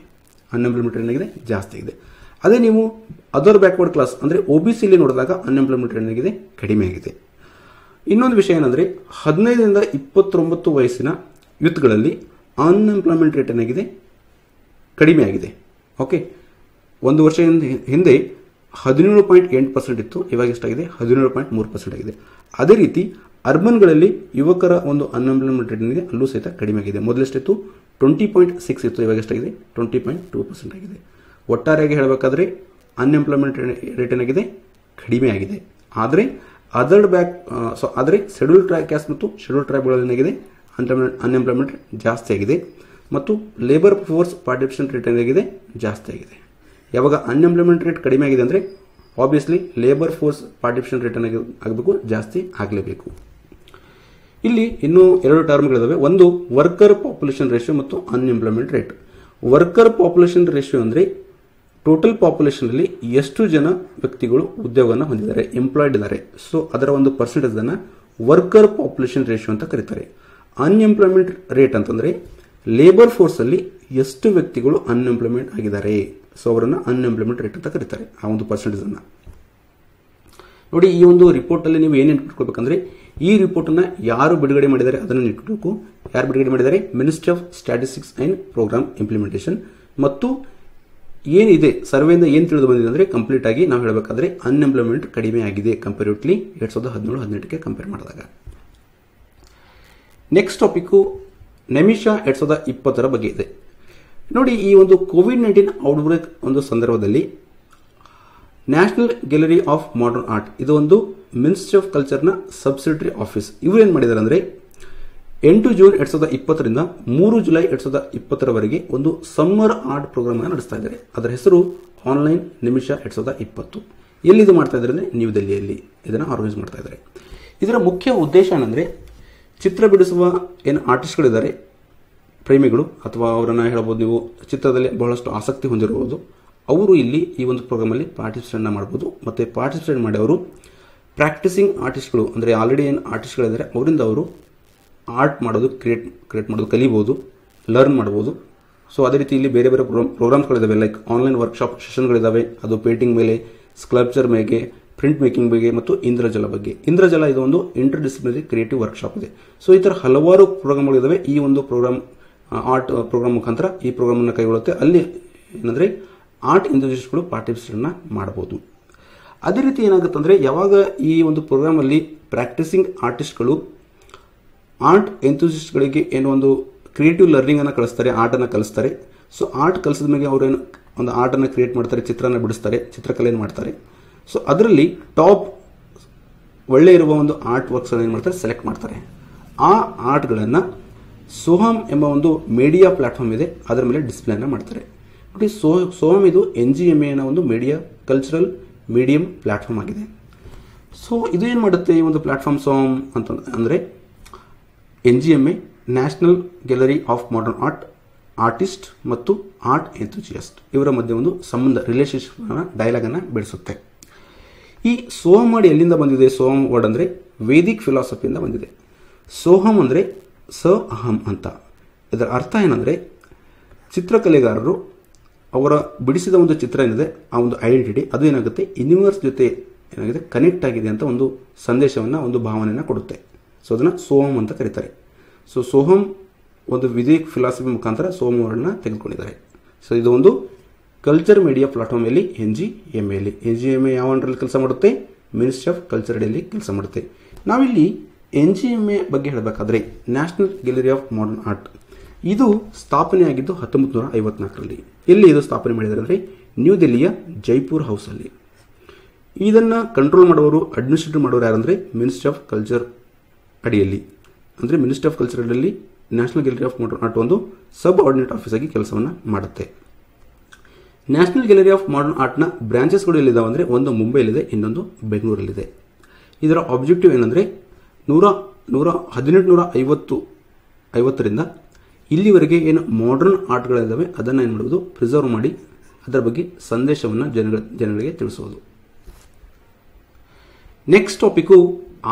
ಅನ್ಎಂಪ್ಲಾಯ್ಮೆಂಟ್ ರೇಟ್ ಏನಾಗಿದೆ, ಜಾಸ್ತಿ ಆಗಿದೆ. ಅದೇ ನೀವು ಅದರ್ ಬ್ಯಾಕ್ವರ್ಡ್ ಕ್ಲಾಸ್ ಅಂದ್ರೆ OBC ನೋಡಿದಾಗ ಅನ್ಎಂಪ್ಲಾಯ್ಮೆಂಟ್ ರೇಟ್ ಏನಾಗಿದೆ, ಕಡಿಮೆ ಆಗಿದೆ. ಇನ್ನೊಂದು ವಿಷಯ ಏನಂದ್ರೆ 15ರಿಂದ 29 ವಯಸ್ಸಿನ ಯೂತ್ಗಳಲ್ಲಿ ಅನ್ಎಂಪ್ಲಾಯ್ಮೆಂಟ್ ರೇಟ್ ಏನಾಗಿದೆ, ಕಡಿಮೆ ಆಗಿದೆ. ಓಕೆ, ಒಂದು ವರ್ಷ ಹಿಂದೆ 17.8% ಇತ್ತು, ಇವಾಗ ಎಷ್ಟಾಗಿದೆ 17.3% ಆಗಿದೆ. ಅದೇ ರೀತಿ ಅರ್ಬನ್ಗಳಲ್ಲಿ ಯುವಕರ ಒಂದು ಅನ್ಎಂಪ್ಲಾಯ್ಮೆಂಟ್ ರೇಟ್ ಏನಿದೆ ಅಲ್ಲೂ ಸಹಿತ ಕಡಿಮೆ ಆಗಿದೆ. ಮೊದಲೆಷ್ಟಿತ್ತು 20.6 ಇತ್ತು, ಇವಾಗ ಎಷ್ಟಾಗಿದೆ 20.2% ಆಗಿದೆ. ಒಟ್ಟಾರೆಯಾಗಿ ಹೇಳಬೇಕಾದ್ರೆ ಅನ್ಎಂಪ್ಲಾಯ್ಮೆಂಟ್ ರೇಟ್ ಏನಾಗಿದೆ, ಕಡಿಮೆ ಆಗಿದೆ. ಆದರೆ ಆದರೆ ಶೆಡ್ಯೂಲ್ ಕ್ಯಾಸ್ಟ್ ಮತ್ತು ಶೆಡ್ಯೂಲ್ ಟ್ರೈಬ್ಗಳಲ್ಲಿ ಏನಾಗಿದೆ, ಅನ್ಎಂಪ್ಲಾಯ್ಮೆಂಟ್ ಜಾಸ್ತಿ ಆಗಿದೆ ಮತ್ತು ಲೇಬರ್ ಫೋರ್ಸ್ ಪಾರ್ಟಿಸಿಪೇಷನ್ ರೇಟ್ ಏನಾಗಿದೆ, ಜಾಸ್ತಿ ಆಗಿದೆ. ಯಾವಾಗ ಅನ್ಎಂಪ್ಲಾಯ್ಮೆಂಟ್ ರೇಟ್ ಕಡಿಮೆ ಆಗಿದೆ ಅಂದರೆ obviously labour force participation rate ಆಗಬೇಕು, ಜಾಸ್ತಿ ಆಗಲೇಬೇಕು. ಇಲ್ಲಿ ಇನ್ನೂ 2 ಟರ್ಮ್ಗಳಿದಾವೆ. ಒಂದು ವರ್ಕರ್ ಪಾಪ್ಯುಲೇಷನ್ ರೇಷಿಯೋ ಮತ್ತು unemployment rate. Worker population ratio ಅಂದರೆ ಟೋಟಲ್ ಪಾಪ್ಯುಲೇಷನ್ ಅಲ್ಲಿ ಎಷ್ಟು ಜನ ವ್ಯಕ್ತಿಗಳು ಉದ್ಯೋಗವನ್ನು ಹೊಂದಿದ್ದಾರೆ, ಎಂಪ್ಲಾಯ್ಡ್ ಇದ್ದಾರೆ. ಸೊ ಅದರ ಒಂದು ಪರ್ಸೆಂಟೇಜ್ ಅನ್ನ ವರ್ಕರ್ ಪಾಪ್ಯುಲೇಷನ್ ರೇಷಿಯೋ ಅಂತ ಕರೀತಾರೆ. ಅನ್ಎಂಪ್ಲಾಯ್ಮೆಂಟ್ ರೇಟ್ ಅಂತಂದ್ರೆ ಲೇಬರ್ ಫೋರ್ಸ್ ಅಲ್ಲಿ ಎಷ್ಟು ವ್ಯಕ್ತಿಗಳು ಅನ್ಎಂಪ್ಲಾಯ್ಮೆಂಟ್ ಆಗಿದ್ದಾರೆ, ಸೊ ಅವರನ್ನ ಅನ್ಎಂಪ್ಲಾಯ್ಮೆಂಟ್ ರೇಟ್ ಅಂತ ಕರೀತಾರೆ, ಆ ಒಂದು ಪರ್ಸೆಂಟೇಜ್ ಅನ್ನ. ನೋಡಿ, ಈ ಒಂದು ರಿಪೋರ್ಟಲ್ಲಿ ನೀವು ಏನು ಇಟ್ಕೊಳ್ಬೇಕಂದ್ರೆ, ಈ ರಿಪೋರ್ಟನ್ನು ಯಾರು ಬಿಡುಗಡೆ ಮಾಡಿದ್ದಾರೆ ಅದನ್ನು ಇಟ್ಕೊಳ್ಬೇಕು. ಯಾರು ಬಿಡುಗಡೆ ಮಾಡಿದ್ದಾರೆ? Ministry of statistics and programme implementation. ಮತ್ತು ಏನಿದೆ ಸರ್ವೆಯಿಂದ ಏನು ತಿಳಿದು ಬಂದಿದೆ ಅಂದರೆ, ಕಂಪ್ಲೀಟ್ ಆಗಿ ನಾವು ಹೇಳಬೇಕಾದ್ರೆ ಅನ್ಎಂಪ್ಲಾಯ್ಮೆಂಟ್ ಕಡಿಮೆ ಆಗಿದೆ ಕಂಪೇರಿಟಿವ್ಲಿ 2017-18ಕ್ಕೆ ಕಂಪೇರ್ ಮಾಡಿದಾಗ. ನೆಕ್ಸ್ಟ್ ಟಾಪಿಕ್ಕು ನಮಿಷಾ 2020 ಬಗ್ಗೆ ಇದೆ. ನೋಡಿ, ಈ ಒಂದು ಕೋವಿಡ್-19 ಔಟ್ಬ್ರೇಕ್ ಒಂದು ಸಂದರ್ಭದಲ್ಲಿ national gallery of modern art, ಇದು ಒಂದು ಮಿನಿಸ್ಟ್ರಿ ಆಫ್ ಕಲ್ಚರ್ನ ಸಬ್ಸಿಡರಿ ಆಫೀಸ್, ಇವರು ಏನು ಮಾಡಿದ್ದಾರೆ ಅಂದರೆ 8 ಜೂನ್ 2020ರಿಂದ 3 ಜುಲೈ 2020ರವರೆಗೆ ಒಂದು ಸಮ್ಮರ್ ಆರ್ಟ್ ಪ್ರೋಗ್ರಾಮ್ ನಡೆಸ್ತಾ ಇದ್ದಾರೆ. ಅದರ ಹೆಸರು ಆನ್ಲೈನ್ ನಿಮಿಷಾ 2020. ಎಲ್ಲಿದು ಮಾಡ್ತಾ ಇದ್ದಾರೆ ಅಂದರೆ ನ್ಯೂ ದೆಹಲಿಯಲ್ಲಿ ಇದನ್ನು ಆರ್ಗನೈಸ್ ಮಾಡ್ತಾ ಇದ್ದಾರೆ. ಇದರ ಮುಖ್ಯ ಉದ್ದೇಶ ಏನಂದರೆ, ಚಿತ್ರ ಬಿಡಿಸುವ ಏನು ಆರ್ಟಿಸ್ಟ್ಗಳಿದ್ದಾರೆ, ಪ್ರೇಮಿಗಳು ಅಥವಾ ಅವರನ್ನು ಹೇಳ್ಬೋದು ನೀವು, ಚಿತ್ರದಲ್ಲಿ ಬಹಳಷ್ಟು ಆಸಕ್ತಿ ಹೊಂದಿರಬಹುದು, ಅವರು ಇಲ್ಲಿ ಈ ಒಂದು ಪ್ರೋಗ್ರಾಮಲ್ಲಿ ಪಾರ್ಟಿಸಿಪೇಟ್ ಮಾಡ್ಬೋದು. ಮತ್ತು ಪಾರ್ಟಿಸಿಪೇಟ್ ಮಾಡಿ ಅವರು ಪ್ರಾಕ್ಟೀಸಿಂಗ್ ಆರ್ಟಿಸ್ಟ್ಗಳು ಅಂದರೆ ಆಲ್ರೆಡಿ ಏನು ಆರ್ಟಿಸ್ಟ್ಗಳಿದ್ದಾರೆ ಅವರಿಂದ ಅವರು ಆರ್ಟ್ ಮಾಡೋದು ಕ್ರಿಯೇಟ್ ಮಾಡೋದು ಕಲಿಬೋದು, ಲರ್ನ್ ಮಾಡ್ಬೋದು. ಸೊ ಅದೇ ರೀತಿ ಇಲ್ಲಿ ಬೇರೆ ಬೇರೆ ಪ್ರೋಗ್ರಾಮ್ಸ್ಗಳಿದ್ದಾವೆ, ಲೈಕ್ ಆನ್ಲೈನ್ ವರ್ಕ್ಶಾಪ್ ಸೆಷನ್ಗಳಿದ್ದಾವೆ, ಅದು ಪೇಂಟಿಂಗ್ ಮೇಲೆ, ಸ್ಕಲ್ಪ್ಚರ್ ಮೇಲೆ, ಪ್ರಿಂಟ್ ಮೇಕಿಂಗ್ ಬಗ್ಗೆ ಮತ್ತು ಇಂದ್ರಜಲ ಬಗ್ಗೆ. ಇಂದ್ರಜಲ ಇದು ಒಂದು ಇಂಟರ್ ಡಿಸಿಪ್ಲಿನರಿ ಕ್ರಿಯೇಟಿವ್ ವರ್ಕ್ಶಾಪ್ ಇದೆ. ಸೊ ಈ ಥರ ಹಲವಾರು ಪ್ರೋಗ್ರಾಮ್ಗಳಿದ್ದಾವೆ. ಈ ಒಂದು ಪ್ರೋಗ್ರಾಮ್ ಆರ್ಟ್ ಪ್ರೋಗ್ರಾಮ್ ಮುಖಾಂತರ ಈ ಪ್ರೋಗ್ರಾಮನ್ನು ಕೈಗೊಳ್ಳುತ್ತೆ. ಅಲ್ಲಿ ಏನಂದರೆ ಆರ್ಟ್ ಎಂಥೂಸಿಯಾಸ್ಟ್ಗಳು ಪಾರ್ಟಿಸಿಪೇಟ್ನ ಮಾಡಬಹುದು. ಅದೇ ರೀತಿ ಏನಾಗುತ್ತೆ ಅಂದರೆ, ಯಾವಾಗ ಈ ಒಂದು ಪ್ರೋಗ್ರಾಮಲ್ಲಿ ಪ್ರಾಕ್ಟೀಸಿಂಗ್ ಆರ್ಟಿಸ್ಟ್ಗಳು ಆರ್ಟ್ ಎಂಥೂಸಿಯಾಸ್ಟ್ಗಳಿಗೆ ಏನೋ ಒಂದು ಕ್ರಿಯೇಟಿವ್ ಲರ್ನಿಂಗನ್ನು ಕಲಿಸ್ತಾರೆ, ಆರ್ಟನ್ನು ಕಲಿಸ್ತಾರೆ. ಸೊ ಆರ್ಟ್ ಕಲಿಸಿದ ಮೇಲೆ ಅವರೇನು ಒಂದು ಆರ್ಟನ್ನು ಕ್ರಿಯೇಟ್ ಮಾಡ್ತಾರೆ, ಚಿತ್ರನ ಬಿಡಿಸ್ತಾರೆ, ಚಿತ್ರಕಲೆಯನ್ನು ಮಾಡ್ತಾರೆ. ಸೊ ಅದರಲ್ಲಿ ಟಾಪ್ ಒಳ್ಳೆ ಇರುವ ಒಂದು ಆರ್ಟ್ ವರ್ಕ್ಸ್ ಏನು ಮಾಡ್ತಾರೆ, ಸೆಲೆಕ್ಟ್ ಮಾಡ್ತಾರೆ. ಆ ಆರ್ಟ್ಗಳನ್ನು ಸೋಹಮ್ ಎಂಬ ಒಂದು ಮೀಡಿಯಾ ಪ್ಲಾಟ್ಫಾರ್ಮ್ ಇದೆ, ಅದರ ಮೇಲೆ ಡಿಸ್ಪ್ಲೇನ ಮಾಡ್ತಾರೆ. ನೋಡಿ, ಸೋಹಮ್ ಇದು NGMA ಒಂದು ಮೀಡಿಯಾ ಕಲ್ಚರಲ್ ಮೀಡಿಯಂ ಪ್ಲಾಟ್ಫಾರ್ಮ್ ಆಗಿದೆ. ಸೊ ಇದು ಏನು ಮಾಡುತ್ತೆ, ಈ ಒಂದು ಪ್ಲಾಟ್ಫಾರ್ಮ್ ಸೋಹಮ್ ಅಂತ ಅಂದರೆ NGMA national gallery of modern art artist ಮತ್ತು ಆರ್ಟ್ ಎಂಥೂಸಿಯಾಸ್ಟ್ ಇವರ ಮಧ್ಯೆ ಒಂದು ಸಂಬಂಧ, ರಿಲೇಶನ್ಶಿಪ್ ಡೈಲಾಗನ್ನು ಬೆಳೆಸುತ್ತೆ. ಈ ಸೋಹಮ್ ಮಾಡಿ ಎಲ್ಲಿಂದ ಬಂದಿದೆ? ಸೋಹಮ್ ವರ್ಡ್ ಅಂದರೆ ವೇದಿಕ್ ಫಿಲಾಸಫಿಯಿಂದ ಬಂದಿದೆ. ಸೋಹಮ್ ಅಂದರೆ ಸ ಅಹಂ ಅಂತ. ಇದರ ಅರ್ಥ ಏನಂದರೆ, ಚಿತ್ರಕಲೆಗಾರರು ಅವರ ಬಿಡಿಸಿದ ಒಂದು ಚಿತ್ರ ಏನಿದೆ, ಆ ಒಂದು ಐಡೆಂಟಿಟಿ ಅದು ಏನಾಗುತ್ತೆ, ಯೂನಿವರ್ಸ್ ಜೊತೆ ಏನಾಗಿದೆ ಕನೆಕ್ಟ್ ಆಗಿದೆ ಅಂತ ಒಂದು ಸಂದೇಶವನ್ನು, ಒಂದು ಭಾವನೆಯನ್ನು ಕೊಡುತ್ತೆ. ಸೊ ಅದನ್ನು ಸೋಹಮ್ ಅಂತ ಕರೀತಾರೆ. ಸೊ ಸೋಹಮ್ ಒಂದು ವೇದಿಕ್ ಫಿಲಾಸಫಿ ಮುಖಾಂತರ ಸೋಹಮ್ ವರ್ಡ್ನ ತೆಗೆದುಕೊಂಡಿದ್ದಾರೆ. ಸೊ ಇದು ಒಂದು ಕಲ್ಚರ್ ಮೀಡಿಯಾ ಪ್ಲಾಟ್ಫಾರ್ಮ್ ಅಲ್ಲಿ NGMA ಯಾವ ಅಂಡರಲ್ಲಿ ಕೆಲಸ ಮಾಡುತ್ತೆ? ಮಿನಿಸ್ಟ್ರಿ ಆಫ್ ಕಲ್ಚರ್ ಅಡಿಯಲ್ಲಿ ಕೆಲಸ ಮಾಡುತ್ತೆ. ನಾವಿಲ್ಲಿ NGMA ಬಗ್ಗೆ ಹೇಳಬೇಕಾದ್ರೆ, national gallery of modern art ಇದು ಸ್ಥಾಪನೆಯಾಗಿದ್ದು 1954ರಲ್ಲಿ. ಎಲ್ಲಿ ಇದು ಸ್ಥಾಪನೆ ಮಾಡಿದ್ದಾರೆ ಅಂದರೆ, ನ್ಯೂ ದೆಹಲಿಯ ಜೈಪುರ್ ಹೌಸಲ್ಲಿ. ಇದನ್ನು ಕಂಟ್ರೋಲ್ ಮಾಡುವವರು, ಅಡ್ಮಿನಿಸ್ಟ್ರೇಟ್ ಮಾಡೋರು ಯಾರಂದರೆ ಮಿನಿಸ್ಟ್ರಿ ಆಫ್ ಕಲ್ಚರ್ ಅಡಿಯಲ್ಲಿ. ಅಂದರೆ ಮಿನಿಸ್ಟ್ರಿ ಆಫ್ ಕಲ್ಚರ್ ಅಡಿಯಲ್ಲಿ national gallery of modern art ಒಂದು ಸಬ್ ಆರ್ಡಿನೇಟ್ ಆಫೀಸ್ ಆಗಿ ಕೆಲಸವನ್ನು ಮಾಡುತ್ತೆ. ನ್ಯಾಷನಲ್ ಗ್ಯಾಲರಿ ಆಫ್ ಮಾಡರ್ನ್ ಆರ್ಟ್ನ ಬ್ರಾಂಚಸ್ಗಳು ಎಲ್ಲಿದ್ದಾವೆ ಅಂದರೆ, ಒಂದು ಮುಂಬೈಲಿದೆ, ಇನ್ನೊಂದು ಬೆಂಗಳೂರಲ್ಲಿದೆ. ಇದರ ಆಬ್ಜೆಕ್ಟಿವ್ ಏನಂದರೆ, 1850ರಿಂದ ಇಲ್ಲಿವರೆಗೆ ಏನು ಮಾಡರ್ನ್ ಆರ್ಟ್ಗಳಿದ್ದಾವೆ ಅದನ್ನು ಏನು ಮಾಡೋದು, ಪ್ರಿಸರ್ವ್ ಮಾಡಿ ಅದರ ಬಗ್ಗೆ ಸಂದೇಶವನ್ನು ಜನಗಳಿಗೆ ತಿಳಿಸೋದು. ನೆಕ್ಸ್ಟ್ ಟಾಪಿಕ್ಕು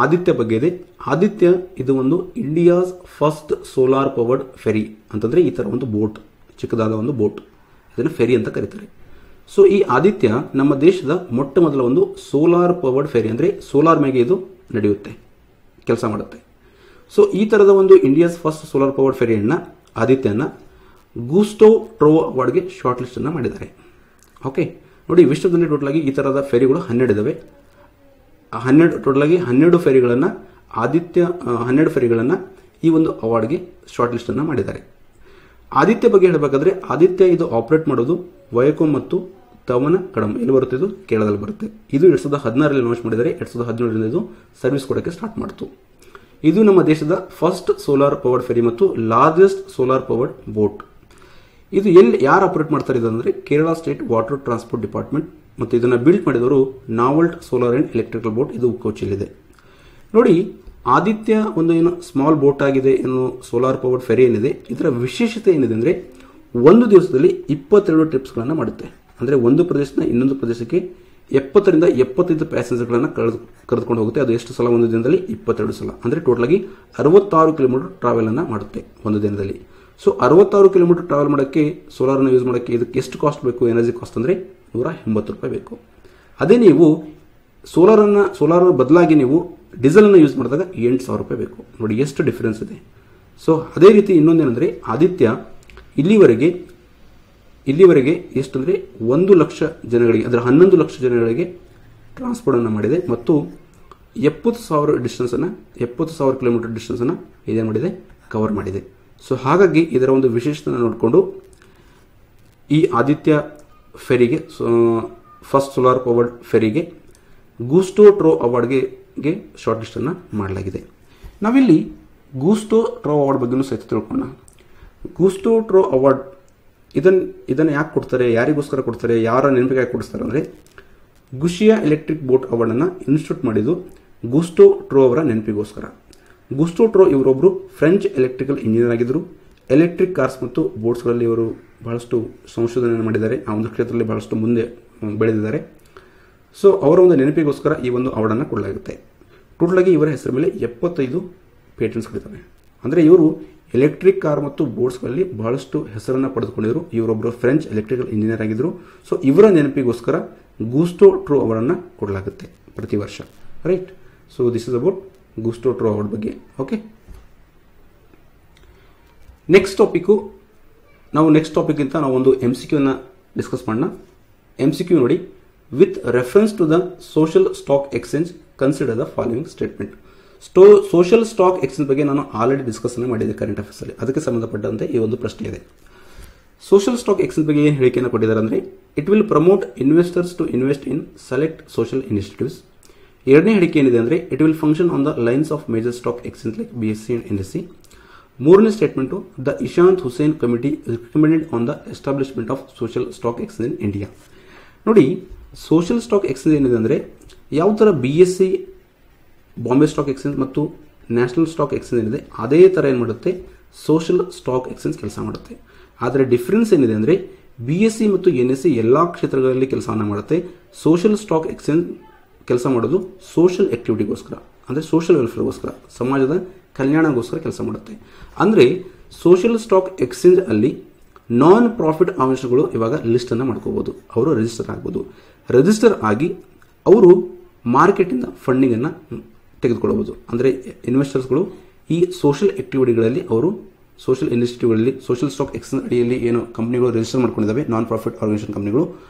ಆದಿತ್ಯ ಬಗ್ಗೆ ಇದೆ. ಆದಿತ್ಯ ಇದು ಒಂದು India's first solar powered ferry ಅಂತಂದರೆ, ಈ ಥರ ಒಂದು ಬೋಟ್, ಚಿಕ್ಕದಾದ ಒಂದು ಬೋಟ್, ಇದನ್ನು ಫೆರಿ ಅಂತ ಕರೀತಾರೆ. ಸೊ ಈ ಆದಿತ್ಯ ನಮ್ಮ ದೇಶದ ಮೊಟ್ಟ ಮೊದಲ ಒಂದು ಸೋಲಾರ್ ಪವರ್ಡ್ ಫೆರಿ, ಅಂದರೆ ಸೋಲಾರ್ ಮೇಲೆ ಇದು ನಡೆಯುತ್ತೆ, ಕೆಲಸ ಮಾಡುತ್ತೆ. ಸೊ ಈ ಥರದ ಒಂದು ಇಂಡಿಯಾಸ್ ಫಸ್ಟ್ ಸೋಲಾರ್ ಪವರ್ಡ್ ಫೆರಿಯನ್ನು ಆದಿತ್ಯನ ಗೂಸ್ಟೋವ್ ಟ್ರೋವ್ ಅವಾರ್ಡ್ಗೆ ಶಾರ್ಟ್ ಲಿಸ್ಟನ್ನು ಮಾಡಿದ್ದಾರೆ. ಓಕೆ, ನೋಡಿ, ವಿಶ್ವದಲ್ಲಿ ಟೋಟಲಾಗಿ ಈ ಥರದ ಫೆರಿಗಳು 12 ಇದ್ದಾವೆ. 12 ಫೆರಿಗಳನ್ನು ಆದಿತ್ಯ 12 ಫೆರಿಗಳನ್ನು ಈ ಒಂದು ಅವಾರ್ಡ್ಗೆ ಶಾರ್ಟ್ ಲಿಸ್ಟನ್ನು ಮಾಡಿದ್ದಾರೆ. ಆದಿತ್ಯ ಬಗ್ಗೆ ಹೇಳಬೇಕಾದ್ರೆ, ಆದಿತ್ಯ ಇದು ಆಪರೇಟ್ ಮಾಡೋದು ವಯಕೋಮ್ ಮತ್ತು ತವನ ಕಡಮ್, ಎಲ್ಲಿ ಬರುತ್ತೆ? ಇದು ಕೇರಳದಲ್ಲಿ ಬರುತ್ತೆ. ಇದು 2016ರಲ್ಲಿ ಲಾಂಚ್ ಮಾಡಿದ್ದಾರೆ. 2017ರಿಂದ ಇದು ಸರ್ವಿಸ್ ಕೊಡೋಕ್ಕೆ ಸ್ಟಾರ್ಟ್ ಮಾಡಿತು. ಇದು ನಮ್ಮ ದೇಶದ ಫಸ್ಟ್ ಸೋಲಾರ್ ಪವರ್ಡ್ ಫೆರಿ ಮತ್ತು ಲಾರ್ಜೆಸ್ಟ್ ಸೋಲಾರ್ ಪವರ್ಡ್ ಬೋಟ್. ಇದು ಯಾರು ಆಪರೇಟ್ ಮಾಡ್ತಾರೆ ಅಂದರೆ, Kerala state water transport department. ಮತ್ತು ಇದನ್ನು ಬಿಲ್ಡ್ ಮಾಡಿದವರು ನಾವಲ್ಟ್ ಸೋಲಾರ್ ಆ್ಯಂಡ್ ಎಲೆಕ್ಟ್ರಿಕಲ್ ಬೋಟ್, ಇದು ಕೋಚಿಯಲ್ಲಿದೆ. ನೋಡಿ, ಆದಿತ್ಯ ಒಂದು ಏನು ಸ್ಮಾಲ್ ಬೋಟ್ ಆಗಿದೆ, ಏನು ಸೋಲಾರ್ ಪವರ್ಡ್ ಫೆರಿ ಏನಿದೆ, ಇದರ ವಿಶೇಷತೆ ಏನಿದೆ ಅಂದರೆ, ಒಂದು ದಿವಸದಲ್ಲಿ 22 ಟ್ರಿಪ್ಸ್ಗಳನ್ನು ಮಾಡುತ್ತೆ. ಅಂದರೆ ಒಂದು ಪ್ರದೇಶದಿಂದ ಇನ್ನೊಂದು ಪ್ರದೇಶಕ್ಕೆ 70ರಿಂದ 75 ಪ್ಯಾಸೆಂಜರ್ಗಳನ್ನು ಕರೆದುಕೊಂಡು ಹೋಗುತ್ತೆ. ಅದು ಎಷ್ಟು ಸಲ? ಒಂದು ದಿನದಲ್ಲಿ 22 ಸಲ. ಅಂದರೆ ಟೋಟಲಾಗಿ 66 ಕಿಲೋಮೀಟರ್ ಟ್ರಾವೆಲನ್ನು ಮಾಡುತ್ತೆ ಒಂದು ದಿನದಲ್ಲಿ. ಸೊ 66 ಕಿಲೋಮೀಟರ್ ಟ್ರಾವೆಲ್ ಮಾಡೋಕ್ಕೆ, ಸೋಲಾರನ್ನು ಯೂಸ್ ಮಾಡೋಕ್ಕೆ ಇದಕ್ಕೆ ಎಷ್ಟು ಕಾಸ್ಟ್ ಬೇಕು? ಎನರ್ಜಿ ಕಾಸ್ಟ್ ಅಂದರೆ 180 ರೂಪಾಯಿ ಬೇಕು. ಅದೇ ನೀವು ಸೋಲಾರ್ ಬದಲಾಗಿ ನೀವು ಡೀಸೆಲನ್ನು ಯೂಸ್ ಮಾಡಿದಾಗ 8,000 ರೂಪಾಯಿ ಬೇಕು. ನೋಡಿ ಎಷ್ಟು ಡಿಫರೆನ್ಸ್ ಇದೆ. ಸೊ ಅದೇ ರೀತಿ ಇನ್ನೊಂದೇನೆಂದರೆ ಆದಿತ್ಯ ಇಲ್ಲಿವರೆಗೆ ಎಷ್ಟಂದರೆ 1 ಲಕ್ಷ ಜನಗಳಿಗೆ, ಅಂದರೆ 11 ಲಕ್ಷ ಜನಗಳಿಗೆ ಟ್ರಾನ್ಸ್ಪೋರ್ಟನ್ನು ಮಾಡಿದೆ ಮತ್ತು 70,000 ಕಿಲೋಮೀಟರ್ ಡಿಸ್ಟೆನ್ಸನ್ನು ಇದೇನು ಮಾಡಿದೆ, ಕವರ್ ಮಾಡಿದೆ. ಸೊ ಹಾಗಾಗಿ ಇದರ ಒಂದು ವಿಶೇಷತೆ ನೋಡಿಕೊಂಡು ಈ ಆದಿತ್ಯ ಫೆರಿಗೆ, ಫಸ್ಟ್ ಸೋಲಾರ್ ಪವರ್ಡ್ ಫೆರಿಗೆ ಗೂಸ್ಟೋ ಟ್ರೋ ಅವಾರ್ಡ್ಗೆ ಶಾರ್ಟ್ ಲಿಸ್ಟನ್ನು ಮಾಡಲಾಗಿದೆ. ನಾವಿಲ್ಲಿ ಗೂಸ್ಟೋ ಟ್ರೋ ಅವಾರ್ಡ್ ಬಗ್ಗೆಯೂ ಸಹಿತ ತಿಳ್ಕೊಳ್ಳೋಣ. ಗೂಸ್ಟೋ ಟ್ರೋ ಅವಾರ್ಡ್ ಇದನ್ನು ಯಾಕೆ ಕೊಡ್ತಾರೆ, ಯಾರಿಗೋಸ್ಕರ ಕೊಡ್ತಾರೆ, ಯಾರ ನೆನಪಿಗೆ ಕೊಡಿಸ್ತಾರೆ ಅಂದರೆ, ಗುಶಿಯಾ ಎಲೆಕ್ಟ್ರಿಕ್ ಬೋಟ್ ಅವಾರ್ಡನ್ನು ಇನ್ಸ್ಟಿಟ್ಯೂಟ್ ಮಾಡಿದ್ದು ಗೂಸ್ಟೋ ಟ್ರೋ ಅವರ ನೆನಪಿಗೋಸ್ಕರ. ಗೂಸ್ಟೋ ಟ್ರೋ ಇವರೊಬ್ಬರು ಫ್ರೆಂಚ್ ಎಲೆಕ್ಟ್ರಿಕಲ್ ಇಂಜಿನಿಯರ್ ಆಗಿದ್ದರು. ಎಲೆಕ್ಟ್ರಿಕ್ ಕಾರ್ಸ್ ಮತ್ತು ಬೋಟ್ಸ್ಗಳಲ್ಲಿ ಇವರು ಬಹಳಷ್ಟು ಸಂಶೋಧನೆ ಮಾಡಿದ್ದಾರೆ. ಆ ಒಂದು ಕ್ಷೇತ್ರದಲ್ಲಿ ಬಹಳಷ್ಟು ಮುಂದೆ ಬೆಳೆದಿದ್ದಾರೆ. ಸೊ ಅವರ ಒಂದು ನೆನಪಿಗೋಸ್ಕರ ಈ ಒಂದು ಅವಾರ್ಡನ್ನು ಕೊಡಲಾಗುತ್ತೆ. ಟೋಟಲ್ ಆಗಿ ಇವರ ಹೆಸರ ಮೇಲೆ 75 ಪೇಟೆಂಟ್ಸ್ಗಳಿದ್ದಾವೆ. ಅಂದರೆ ಇವರು ಎಲೆಕ್ಟ್ರಿಕ್ ಕಾರ್ ಮತ್ತು ಬೋಟ್ಸ್ಗಳಲ್ಲಿ ಬಹಳಷ್ಟು ಹೆಸರನ್ನು ಪಡೆದುಕೊಂಡಿದ್ರು. ಇವರೊಬ್ಬರು ಫ್ರೆಂಚ್ ಎಲೆಕ್ಟ್ರಿಕಲ್ ಇಂಜಿನಿಯರ್ ಆಗಿದ್ದರು. ಸೊ ಇವರ ನೆನಪಿಗೋಸ್ಕರ ಗೂಸ್ಟೋ ಟ್ರೋ ಅವಾರ್ಡನ್ನು ಕೊಡಲಾಗುತ್ತೆ ಪ್ರತಿ ವರ್ಷ. Right. So this is about Gustave Trouve award ಬಗ್ಗೆ. ಓಕೆ, ನೆಕ್ಸ್ಟ್ ಟಾಪಿಕ್ಗಿಂತ ನಾವು ಒಂದು MCQ ಡಿಸ್ಕಸ್ ಮಾಡೋಣ. MCQ ನೋಡಿ, with reference to the social stock exchange consider the following statement. Social stock exchange ಬಗ್ಗೆ ನಾನು ಆಲ್ರೆಡಿ ಡಿಸ್ಕಸ್ ಮಾಡಿದ್ದೆ ಕರೆಂಟ್ ಅಫೇರ್ಸ್ ಅಲ್ಲಿ. ಅದಕ್ಕೆ ಸಂಬಂಧಪಟ್ಟಂತೆ ಈ ಒಂದು ಪ್ರಶ್ನೆ ಇದೆ. ಸೋಷಿಯಲ್ ಸ್ಟಾಕ್ ಎಕ್ಸ್ಚೇಂಜ್ ಬಗ್ಗೆ ಏನು ಹೇಳಿಕೆಯನ್ನು ಕೊಟ್ಟಿದ್ದಾರೆ ಅಂದರೆ, it will promote investors to invest in select social initiatives. ಎರಡನೇ ಹೇಳಿಕೆ ಏನಿದೆ ಅಂದರೆ, it will function on the lines of major stock exchange like BSE and NSE. ಮೂರನೇ statement, the Ishant Hussain committee recommended on the establishment of social stock exchange in India. ನೋಡಿ, social stock exchange ಏನಿದೆ ಅಂದರೆ, ಯಾವ ಥರ BSE ಬಾಂಬೆ ಸ್ಟಾಕ್ ಎಕ್ಸ್ಚೇಂಜ್ ಮತ್ತು national stock exchange ಏನಿದೆ ಅದೇ ಥರ ಏನು ಮಾಡುತ್ತೆ, ಸೋಷಿಯಲ್ ಸ್ಟಾಕ್ ಎಕ್ಸ್ಚೇಂಜ್ ಕೆಲಸ ಮಾಡುತ್ತೆ. ಆದರೆ ಡಿಫರೆನ್ಸ್ ಏನಿದೆ ಅಂದರೆ, BSE ಮತ್ತು NSE ಎಲ್ಲ ಕ್ಷೇತ್ರಗಳಲ್ಲಿ ಕೆಲಸವನ್ನು ಮಾಡುತ್ತೆ. ಸೋಷಿಯಲ್ ಸ್ಟಾಕ್ ಎಕ್ಸ್ಚೇಂಜ್ ಕೆಲಸ ಮಾಡೋದು ಸೋಷಿಯಲ್ ಆಕ್ಟಿವಿಟಿಗೋಸ್ಕರ, ಅಂದರೆ ಸೋಷಿಯಲ್ ವೆಲ್ಫೇರ್ಗೋಸ್ಕರ, ಸಮಾಜದ ಕಲ್ಯಾಣಗೋಸ್ಕರ ಕೆಲಸ ಮಾಡುತ್ತೆ. ಅಂದರೆ ಸೋಷಿಯಲ್ ಸ್ಟಾಕ್ ಎಕ್ಸ್ಚೇಂಜ್ ಅಲ್ಲಿ ನಾನ್ ಪ್ರಾಫಿಟ್ ಆರ್ಗನೈಸೇಷನ್ಗಳು ಇವಾಗ ಲಿಸ್ಟನ್ನು ಮಾಡ್ಕೋಬಹುದು. ಅವರು ರಿಜಿಸ್ಟರ್ ಆಗ್ಬೋದು. ರಿಜಿಸ್ಟರ್ ಆಗಿ ಅವರು ಮಾರ್ಕೆಟಿಂದ ಫಂಡಿಂಗನ್ನು ತೆಗೆದುಕೊಳ್ಳಬಹುದು. ಅಂದರೆ ಇನ್ವೆಸ್ಟರ್ಸ್ಗಳು ಈ ಸೋಷಿಯಲ್ ಆಕ್ಟಿವಿಟಿಗಳಲ್ಲಿ, ಅವರು ಸೋಷಿಯಲ್ ಇನಿಷಿಯೇಟಿವ್ಗಳಲ್ಲಿ, ಸೋಷಿಯಲ್ ಸ್ಟಾಕ್ ಎಕ್ಸ್ಚೇಂಜ್ ಅಡಿಯಲ್ಲಿ ಏನು ಕಂಪನಿಗಳು ರಿಜಿಸ್ಟರ್ ಮಾಡ್ಕೊಂಡಿದ್ದಾವೆ, ನಾನ್ ಪ್ರಾಫಿಟ್ ಆರ್ಗನೈಸೇಷನ್ ಕಂಪನಿಗಳು,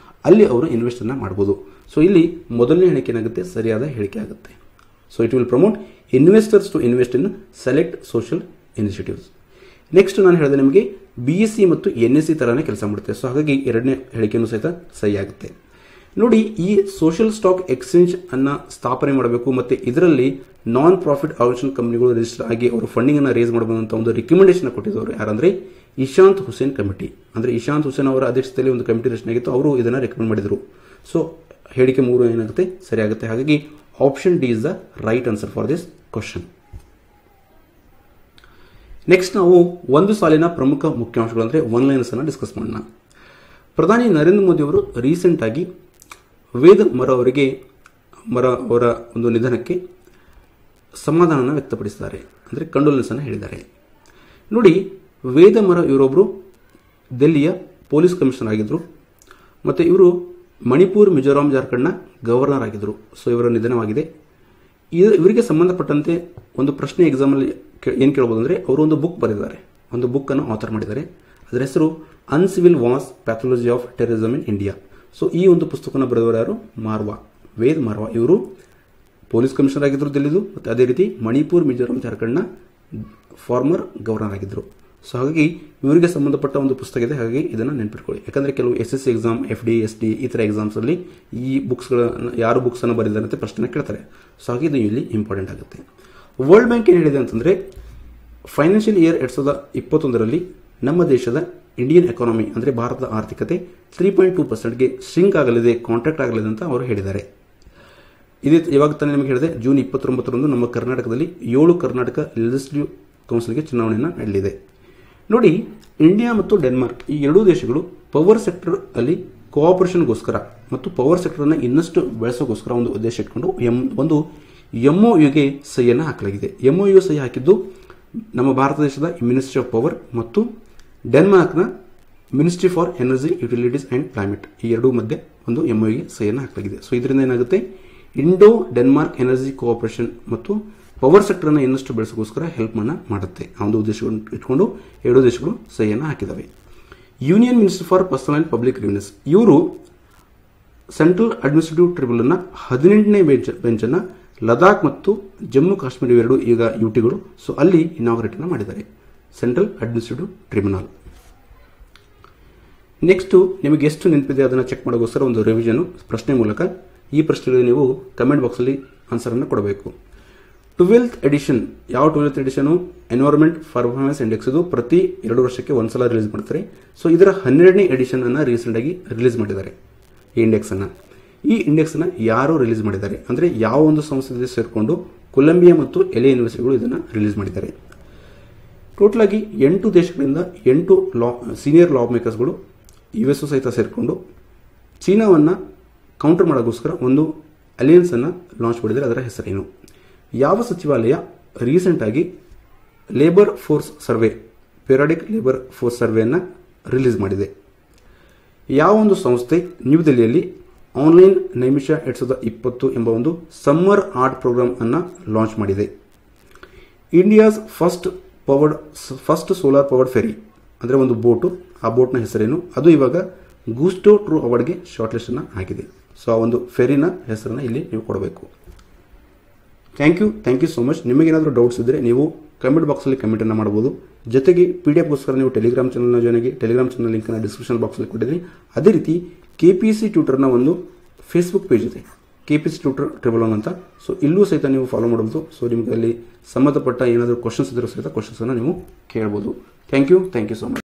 ಅಲ್ಲಿ ಅವರು ಇನ್ವೆಸ್ಟನ್ನು ಮಾಡ್ಬೋದು. ಸೊ ಇಲ್ಲಿ ಮೊದಲನೇ ಹೇಳಿಕೆ ಏನಾಗುತ್ತೆ, ಸರಿಯಾದ ಹೇಳಿಕೆ ಆಗುತ್ತೆ. So it will promote investors to invest in select social initiatives. Next ನಾನು ಹೇಳಿದೆ ನಿಮಗೆ BSE ಮತ್ತು NSE ಥರನೇ ಕೆಲಸ ಮಾಡುತ್ತೆ. ಸೊ ಹಾಗಾಗಿ ಎರಡನೇ ಹೇಳಿಕೆಯನ್ನು ಸಹಿತ ಸರಿ ಆಗುತ್ತೆ. ನೋಡಿ, ಈ ಸೋಷಿಯಲ್ ಸ್ಟಾಕ್ ಎಕ್ಸ್ಚೇಂಜ್ ಅನ್ನ ಸ್ಥಾಪನೆ ಮಾಡಬೇಕು ಮತ್ತು ಇದರಲ್ಲಿ ನಾನ್ ಪ್ರಾಫಿಟ್ ಆರ್ಗನೈಸೇಷನ್ ಕಂಪನಿಗಳು ರಿಜಿಸ್ಟರ್ ಆಗಿ ಅವರು ಫಂಡಿಂಗ್ ಅನ್ನು ರೇಸ್ ಮಾಡಬಹುದು ಅಂತ ಒಂದು ರಿಕಮೆಂಡೇಶನ್ ಕೊಟ್ಟಿದ್ದವರು ಯಾರಂದ್ರೆ ಇಶಾಂತ್ ಹುಸೇನ್ ಕಮಿಟಿ. ಅಂದ್ರೆ ಇಶಾಂತ್ ಹುಸೇನ್ ಅವರ ಅಧ್ಯಕ್ಷತೆಯಲ್ಲಿ ಒಂದು ಕಮಿಟಿ ರಚನೆ ಆಗಿತ್ತು. ಅವರು ಇದನ್ನ ರೆಕಮೆಂಡ್ ಮಾಡಿದ್ರು. ಸೊ ಹೇಳಿಕೆ 3 ಏನಾಗುತ್ತೆ, ಸರಿಯಾಗುತ್ತೆ. ಹಾಗಾಗಿ option D is the right answer for this question. Next ನಾವು ಒಂದು ಸಾಲಿನ ಪ್ರಮುಖ ಮುಖ್ಯಾಂಶಗಳು ಅಂದರೆ ಒನ್ ಲೈನರ್ಸ್ ಅನ್ನು ಡಿಸ್ಕಸ್ ಮಾಡೋಣ. ಪ್ರಧಾನಿ ನರೇಂದ್ರ ಮೋದಿ ಅವರು ರೀಸೆಂಟ್ ಆಗಿ ವೇದ ಮರ ಅವರ ಒಂದು ನಿಧನಕ್ಕೆ ಸಮಾಧಾನವನ್ನು ವ್ಯಕ್ತಪಡಿಸಿದ್ದಾರೆ, ಅಂದರೆ ಕಂಡೋಲೆನ್ಸ್ ಅನ್ನು ಹೇಳಿದ್ದಾರೆ. ನೋಡಿ, ವೇದ ಮರ ಇವರೊಬ್ಬರು ದೆಹಲಿಯ ಪೊಲೀಸ್ ಕಮಿಷನರ್ ಆಗಿದ್ದರು ಮತ್ತು ಇವರು ಮಣಿಪುರ್, ಮಿಜೋರಾಂ, ಜಾರ್ಖಂಡ್ನ ಗವರ್ನರ್ ಆಗಿದ್ದರು. ಸೊ ಇವರ ನಿಧನವಾಗಿದೆ. ಇವರಿಗೆ ಸಂಬಂಧಪಟ್ಟಂತೆ ಒಂದು ಪ್ರಶ್ನೆ ಎಕ್ಸಾಮಲ್ಲಿ ಏನು ಕೇಳಬಹುದು ಅಂದರೆ, ಅವರು ಒಂದು ಬುಕ್ ಬರೆದಿದ್ದಾರೆ, ಒಂದು ಬುಕ್ ಅನ್ನು ಆಥರ್ ಮಾಡಿದ್ದಾರೆ. ಅದರ ಹೆಸರು uncivil wars pathology of terrorism in India. So ಈ ಒಂದು ಪುಸ್ತಕವನ್ನು ಬರೆದವರು ಯಾರು, ಮಾರ್ವಾ, ವೇದ್ ಮಾರ್ವಾ. ಇವರು ಪೊಲೀಸ್ ಕಮಿಷನರ್ ಆಗಿದ್ದರು ದಿಲ್ಲಿದು, ಮತ್ತು ಅದೇ ರೀತಿ ಮಣಿಪುರ್, ಮಿಜೋರಾಂ, ಜಾರ್ಖಂಡ್ನ ಫಾರ್ಮರ್ ಗವರ್ನರ್ ಆಗಿದ್ದರು. ಸೊ ಹಾಗಾಗಿ ಇವರಿಗೆ ಸಂಬಂಧಪಟ್ಟ ಒಂದು ಪುಸ್ತಕ ಇದೆ. ಹಾಗಾಗಿ ಇದನ್ನು ನೆನಪಿಟ್ಕೊಳ್ಳಿ. ಯಾಕಂದರೆ ಕೆಲವು SSC ಎಕ್ಸಾಮ್, FD, SD ಈ ಥರ ಎಕ್ಸಾಮ್ಸಲ್ಲಿ ಈ ಬುಕ್ಸ್ಗಳನ್ನು, ಯಾರು ಬುಕ್ಸನ್ನು ಬರೆದಿದ್ದಾರೆ ಅಂತ ಪ್ರಶ್ನೆ ಕೇಳ್ತಾರೆ. ಸೊ ಹಾಗೆ ಇದು ಇಲ್ಲಿ ಇಂಪಾರ್ಟೆಂಟ್ ಆಗುತ್ತೆ. ವರ್ಲ್ಡ್ ಬ್ಯಾಂಕ್ ಏನು ಹೇಳಿದೆ ಅಂತಂದರೆ, ಫೈನಾನ್ಷಿಯಲ್ ಇಯರ್ 2021ರಲ್ಲಿ ನಮ್ಮ ದೇಶದ ಇಂಡಿಯನ್ ಎಕಾನಮಿ ಅಂದರೆ ಭಾರತದ ಆರ್ಥಿಕತೆ 3.2%ಗೆ ಶ್ರಿಂಕ್ ಆಗಲಿದೆ, ಕಾಂಟ್ರಾಕ್ಟ್ ಆಗಲಿದೆ ಅಂತ ಅವರು ಹೇಳಿದ್ದಾರೆ. ಇದೇ ಇವಾಗ ತಾನೇ ನಿಮಗೆ ಹೇಳಿದೆ, ಜೂನ್ 29ರಂದು ನಮ್ಮ ಕರ್ನಾಟಕದಲ್ಲಿ 7 ಕರ್ನಾಟಕ ಲೆಜಿಸ್ಲೇಟಿವ್ ಕೌನ್ಸಿಲ್ಗೆ ಚುನಾವಣೆಯನ್ನು ನಡೆಯಲಿದೆ. ನೋಡಿ, ಇಂಡಿಯಾ ಮತ್ತು ಡೆನ್ಮಾರ್ಕ್ ಈ ಎರಡೂ ದೇಶಗಳು ಪವರ್ ಸೆಕ್ಟರ್ ಅಲ್ಲಿ ಕೋಆಪರೇಷನ್ಗೋಸ್ಕರ ಮತ್ತು ಪವರ್ ಸೆಕ್ಟರ್ನ ಇನ್ನಷ್ಟು ಬೆಳೆಸೋಗೋಸ್ಕರ ಒಂದು ಉದ್ದೇಶ ಇಟ್ಕೊಂಡು ಒಂದು MOUಗೆ ಸಹಿಯನ್ನು ಹಾಕಲಾಗಿದೆ. MOU ಸಹಿ ಹಾಕಿದ್ದು ನಮ್ಮ ಭಾರತ ದೇಶದ ಮಿನಿಸ್ಟ್ರಿ ಆಫ್ ಪವರ್ ಮತ್ತು ಡೆನ್ಮಾರ್ಕ್ನ ministry for energy, utilities and climate ಈ ಎರಡೂ ಮಧ್ಯೆ ಒಂದು MOUಗೆ ಸಹಿಯನ್ನು ಹಾಕಲಾಗಿದೆ. ಸೊ ಇದರಿಂದ ಏನಾಗುತ್ತೆ, ಇಂಡೋ ಡೆನ್ಮಾರ್ಕ್ ಎನರ್ಜಿ ಕೋಆಪರೇಷನ್ ಮತ್ತು ಪವರ್ ಸೆಕ್ಟರ್ ಅನ್ನು ಇನ್ನಷ್ಟು ಬೆಳೆಸೋಕ್ಕೋಸ್ಕರ ಹೆಲ್ಪ್ ಮಾಡುತ್ತೆ. ಆ ಒಂದು ಉದ್ದೇಶವನ್ನು ಇಟ್ಕೊಂಡು 2 ದೇಶಗಳು ಸಹಿಯನ್ನು ಹಾಕಿದವೆ. Union minister for personnel and public revenues ಇವರು ಸೆಂಟ್ರಲ್ ಅಡ್ಮಿನಿಸ್ಟ್ರೇಟಿವ್ ಟ್ರಿಬ್ಯುನಲ್ನ 18ನೇ ಬೆಂಚ್ ಅನ್ನು ಲದಾಖ್ ಮತ್ತು ಜಮ್ಮು ಕಾಶ್ಮೀರ ಇವೆರಡು ಈಗ ಯುಟಿಗಳು, ಸೊ ಅಲ್ಲಿ ಇನಾಗ್ರೇಟ್ ಮಾಡಿದ್ದಾರೆ ಸೆಂಟ್ರಲ್ ಅಡ್ಮಿನಿಸ್ಟ್ರೇಟಿವ್ ಟ್ರಿಬ್ಯುನಲ್. ನೆಕ್ಸ್ಟ್ ನಿಮಗೆ ಎಷ್ಟು ನೆನಪಿದೆ ಅದನ್ನು ಚೆಕ್ ಮಾಡೋಕ್ಕೋಸ್ಕರ ಒಂದು ರಿವಿಷನ್ ಪ್ರಶ್ನೆ ಮೂಲಕ. ಈ ಪ್ರಶ್ನೆಗಳಿಗೆ ನೀವು ಕಮೆಂಟ್ ಬಾಕ್ಸಲ್ಲಿ ಆನ್ಸರನ್ನು ಕೊಡಬೇಕು. 12th ಎಡಿಷನ್, ಯಾವ 12th edition? Environment performance index. ಇದು ಪ್ರತಿ 2 ವರ್ಷಕ್ಕೆ ಒಂದ್ಸಲ ರಿಲೀಸ್ ಮಾಡ್ತಾರೆ. ಸೊ ಇದರ 12ನೇ ಎಡಿಷನ್ ಅನ್ನು ರೀಸೆಂಟ್ ಆಗಿ ರಿಲೀಸ್ ಮಾಡಿದ್ದಾರೆ. ಈ ಇಂಡೆಕ್ಸ್ ಅನ್ನು ಯಾರು ರಿಲೀಸ್ ಮಾಡಿದ್ದಾರೆ ಅಂದ್ರೆ ಯಾವ ಒಂದು ಸಂಸ್ಥೆ ಸೇರಿಕೊಂಡು ಕೊಲಂಬಿಯಾ ಮತ್ತು ಎಲೆ ಯೂನಿವರ್ಸಿಟಿಗಳು ಇದನ್ನು ರಿಲೀಸ್ ಮಾಡಿದ್ದಾರೆ. ಟೋಟಲ್ ಆಗಿ 8 ದೇಶಗಳಿಂದ 8 ಸೀನಿಯರ್ ಲಾ ಮೇಕರ್ಸ್ಗಳು US ಸಹಿತ ಸೇರಿಕೊಂಡು ಚೀನಾವನ್ನು ಕೌಂಟರ್ ಮಾಡೋಕ್ಕೋಸ್ಕರ ಒಂದು ಅಲಿಯನ್ಸ್ ಅನ್ನು ಲಾಂಚ್ ಮಾಡಿದ್ದಾರೆ. ಅದರ ಹೆಸರೇನು? ಯಾವ ಸಚಿವಾಲಯ ರೀಸೆಂಟ್ ಆಗಿ labour force survey, periodic labour force ಸರ್ವೆಯನ್ನು ರಿಲೀಸ್ ಮಾಡಿದೆ? ಯಾವ ಒಂದು ಸಂಸ್ಥೆ ನ್ಯೂ ದೆಹಲಿಯಲ್ಲಿ ಆನ್ಲೈನ್ ನೈಮಿಷ 2020 ಎಂಬ ಒಂದು ಸಮ್ಮರ್ ಆರ್ಟ್ ಪ್ರೋಗ್ರಾಮ್ ಅನ್ನು ಲಾಂಚ್ ಮಾಡಿದೆ? India's first solar powered ferry ಅಂದರೆ ಒಂದು ಬೋಟು, ಆ ಬೋಟ್ನ ಹೆಸರೇನು? ಅದು ಇವಾಗ ಗೂಸ್ಟೋ ಟ್ರೂ ಅವಾರ್ಡ್ಗೆ ಶಾರ್ಟ್ ಲಿಸ್ಟ್ ಅನ್ನು ಹಾಕಿದೆ. ಸೊ ಆ ಒಂದು ಫೆರಿನ ಹೆಸರನ್ನು ಇಲ್ಲಿ ನೀವು ಕೊಡಬೇಕು. Thank you so much. ನಿಮಗೇನಾದರೂ ಡೌಟ್ಸ್ ಇದ್ದರೆ ನೀವು ಕಮೆಂಟ್ ಬಾಕ್ಸಲ್ಲಿ ಕಮೆಂಟನ್ನು ಮಾಡಬಹುದು. ಜೊತೆಗೆ PDF ನೀವು ಟೆಲಿಗ್ರಾಮ್ ಚಾನಲ್ನ ಜಾಯ್ನ್ ಟೆಲಿಗ್ರಾಮ್ ಚಾನಲ್ ಲಿಂಕನ್ನು ಡಿಸ್ಕ್ರಿಪ್ಷನ್ ಬಾಕ್ಸಲ್ಲಿ ಕೊಟ್ಟಿದ್ದೀನಿ. ಅದೇ ರೀತಿ KPC ಟ್ಯೂಟರ್ನ ಒಂದು ಫೇಸ್ಬುಕ್ ಪೇಜ್ ಇದೆ, KPC ಟ್ಯೂಟರ್ ಟ್ರಿಬಲ್ ಅಂತ. ಸೊ ಇಲ್ಲೂ ಸಹಿತ ನೀವು ಫಾಲೋ ಮಾಡಬಹುದು. ಸೊ ನಿಮಗೆ ಅಲ್ಲಿ ಸಂಬಂಧಪಟ್ಟ ಏನಾದರೂ ಕ್ವಶನ್ಸ್ ಇದ್ದರೂ ಸಹಿತ ಕ್ವಶನ್ಸನ್ನು ನೀವು ಕೇಳ್ಬೋದು. Thank you so much.